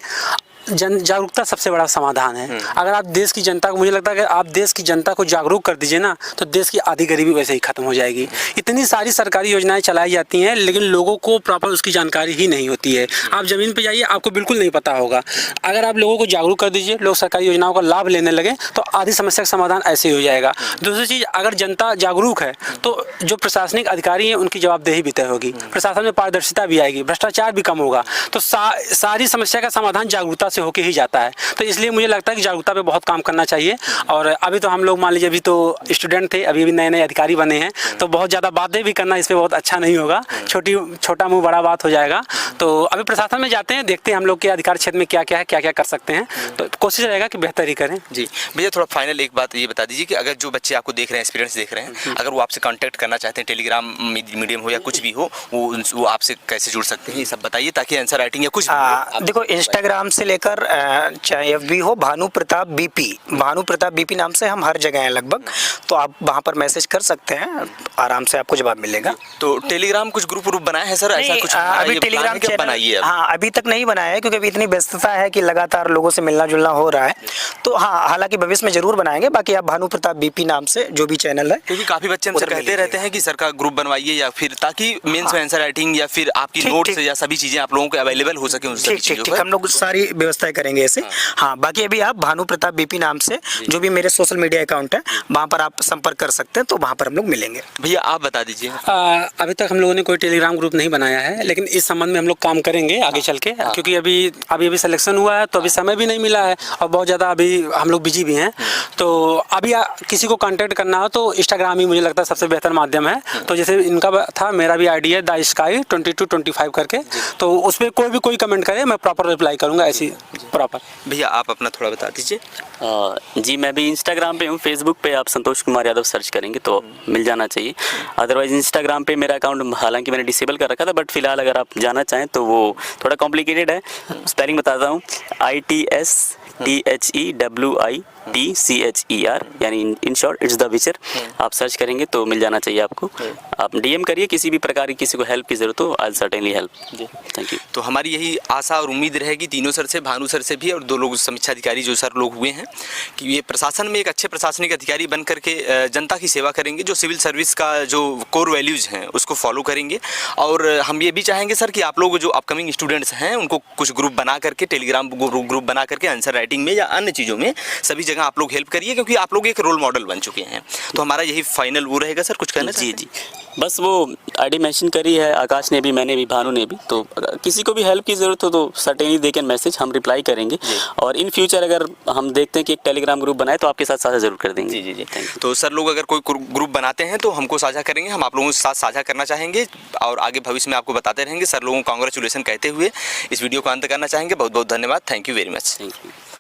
जन जागरूकता सबसे बड़ा समाधान है। अगर आप देश की जनता को, मुझे लगता है कि आप देश की जनता को जागरूक कर दीजिए ना, तो देश की आधी गरीबी वैसे ही खत्म हो जाएगी। इतनी सारी सरकारी योजनाएं चलाई जाती हैं लेकिन लोगों को प्रॉपर उसकी जानकारी ही नहीं होती है। आप ज़मीन पे जाइए, आपको बिल्कुल नहीं पता होगा। अगर आप लोगों को जागरूक कर दीजिए, लोग सरकारी योजनाओं का लाभ लेने लगे, तो आधी समस्या का समाधान ऐसे ही हो जाएगा। दूसरी चीज़, अगर जनता जागरूक है तो जो प्रशासनिक अधिकारी हैं उनकी जवाबदेही भी तय होगी, प्रशासन में पारदर्शिता भी आएगी, भ्रष्टाचार भी कम होगा। तो सारी समस्या का समाधान जागरूकता से होकर ही जाता है। तो इसलिए मुझे लगता है कि जागरूकता पे बहुत काम करना चाहिए। और अभी तो हम लोग मान लीजिए, अभी तो स्टूडेंट थे, अभी नए नए अधिकारी बने हैं, तो बहुत ज़्यादा बातें भी करना इस पर बहुत अच्छा नहीं होगा, छोटा मुंह बड़ा बात हो जाएगा। तो अभी प्रशासन में जाते हैं, देखते हैं हम लोग के अधिकार क्षेत्र में क्या क्या है, क्या क्या कर सकते हैं, तो कोशिश रहेगा कि बेहतर ही करें। जी भैया, थोड़ा फाइनल एक बात ये बता दीजिए कि अगर जो बच्चे आपको देख रहे हैं, एस्पिरेंट्स देख रहे हैं, अगर वो आपसे कांटेक्ट करना चाहते हैं, टेलीग्राम मीडियम हो या कुछ भी हो, वो आपसे कैसे जुड़ सकते हैं, ये सब बताइए, ताकि आंसर राइटिंग या कुछ भी देखो, इंस्टाग्राम से लेकर चाहे FB हो, भानु प्रताप BP नाम से हम हर जगह हैं लगभग, तो आप वहाँ पर मैसेज कर सकते हैं, आराम से आपको जवाब मिलेगा। तो टेलीग्राम कुछ ग्रुप बनाया है सर, ऐसा कुछ अभी टेलीग्राम चैनल बनाइए? हाँ, अभी तक नहीं बनाया है क्योंकि अभी इतनी व्यस्तता है कि लगातार लोगों से मिलना जुलना हो रहा है। तो हाँ, हालांकि भविष्य में जरूर बनाएंगे। बाकी आप भानु प्रताप BP नाम से जो भी चैनल है, क्योंकि काफी बच्चे हमसे कहते रहते हैं कि सर का ग्रुप बनवाइए, या फिर ताकि मेंस में आंसर राइटिंग या फिर आपकी नोट्स या सभी चीजें आप लोगों को अवेलेबल हो सके। ठीक, हम लोग सारी व्यवस्थाएं करेंगे ऐसे। हाँ, बाकी अभी आप भानु प्रताप BP नाम से जो भी मेरे सोशल मीडिया अकाउंट है, वहाँ पर आप संपर्क कर सकते हैं, तो वहाँ पर हम लोग मिलेंगे। भैया आप बता दीजिए। अभी तक हम लोगों ने कोई टेलीग्राम ग्रुप नहीं बनाया है, लेकिन इस संबंध में हम लोग काम करेंगे आगे चल के, क्योंकि अभी सिलेक्शन हुआ है, तो अभी समय भी नहीं मिला है और बहुत ज़्यादा अभी हम लोग बिजी भी हैं। तो अभी किसी को कांटेक्ट करना हो तो इंस्टाग्राम ही मुझे लगता है सबसे बेहतर माध्यम है। तो जैसे इनका था, मेरा भी आईडी है द स्काई 2225 करके, तो उस पर कोई कमेंट करे, मैं प्रॉपर रिप्लाई करूँगा ऐसी प्रॉपर। भैया आप अपना थोड़ा बता दीजिए। जी, मैं भी इंस्टाग्राम पे हूँ, फेसबुक पे आप संतोष कुमार यादव सर्च करेंगे तो मिल जाना चाहिए। अदरवाइज इंस्टाग्राम पे मेरा अकाउंट हालांकि मैंने डिसेबल कर रखा था, बट फिलहाल अगर आप जाना चाहें तो वो थोड़ा कॉम्प्लिकेटेड है। स्पेलिंग बताता हूँ, ITSTHEWITCHER, यानी इन शॉर्ट इट्स द विचर। आप सर्च करेंगे तो मिल जाना चाहिए आपको। आप DM करिए, किसी भी प्रकार की किसी को हेल्प की जरूरत हो, आई सर्टेनली हेल्प। जी, थैंक यू। तो हमारी यही आशा और उम्मीद रहेगी तीनों सर से, भानु सर से भी और 2 लोग समीक्षा अधिकारी जो सर लोग हुए हैं, कि ये प्रशासन में एक अच्छे प्रशासनिक अधिकारी बन करके जनता की सेवा करेंगे, जो सिविल सर्विस का जो कोर वैल्यूज़ हैं उसको फॉलो करेंगे। और हम ये भी चाहेंगे सर कि आप लोग जो अपकमिंग स्टूडेंट्स हैं उनको कुछ ग्रुप बना करके, टेलीग्राम ग्रुप बना करके आंसर राइटिंग में या अन्य चीज़ों में सभी जगह आप लोग हेल्प करिए, क्योंकि आप लोग एक रोल मॉडल बन चुके हैं। तो हमारा यही फाइनल वो रहेगा सर, कुछ कहना? जी, बस वो आईडी मेंशन करी है, आकाश ने भी, मैंने भी, भानु ने भी। तो किसी को भी हेल्प की ज़रूरत हो तो सर्टेनली दे कैन मैसेज, हम रिप्लाई करेंगे। और इन फ्यूचर अगर हम देखते हैं कि एक टेलीग्राम ग्रुप बनाए तो आपके साथ साझा जरूर कर देंगे। जी, थैंक यू। तो सर लोग अगर कोई ग्रुप बनाते हैं तो हमको साझा करेंगे, हम आप लोगों के साथ साझा करना चाहेंगे और आगे भविष्य में आपको बताते रहेंगे। सर लोगों को कांग्रेचुलेसन कहते हुए इस वीडियो को अंत करना चाहेंगे। बहुत बहुत धन्यवाद। Thank you very much. Thank you.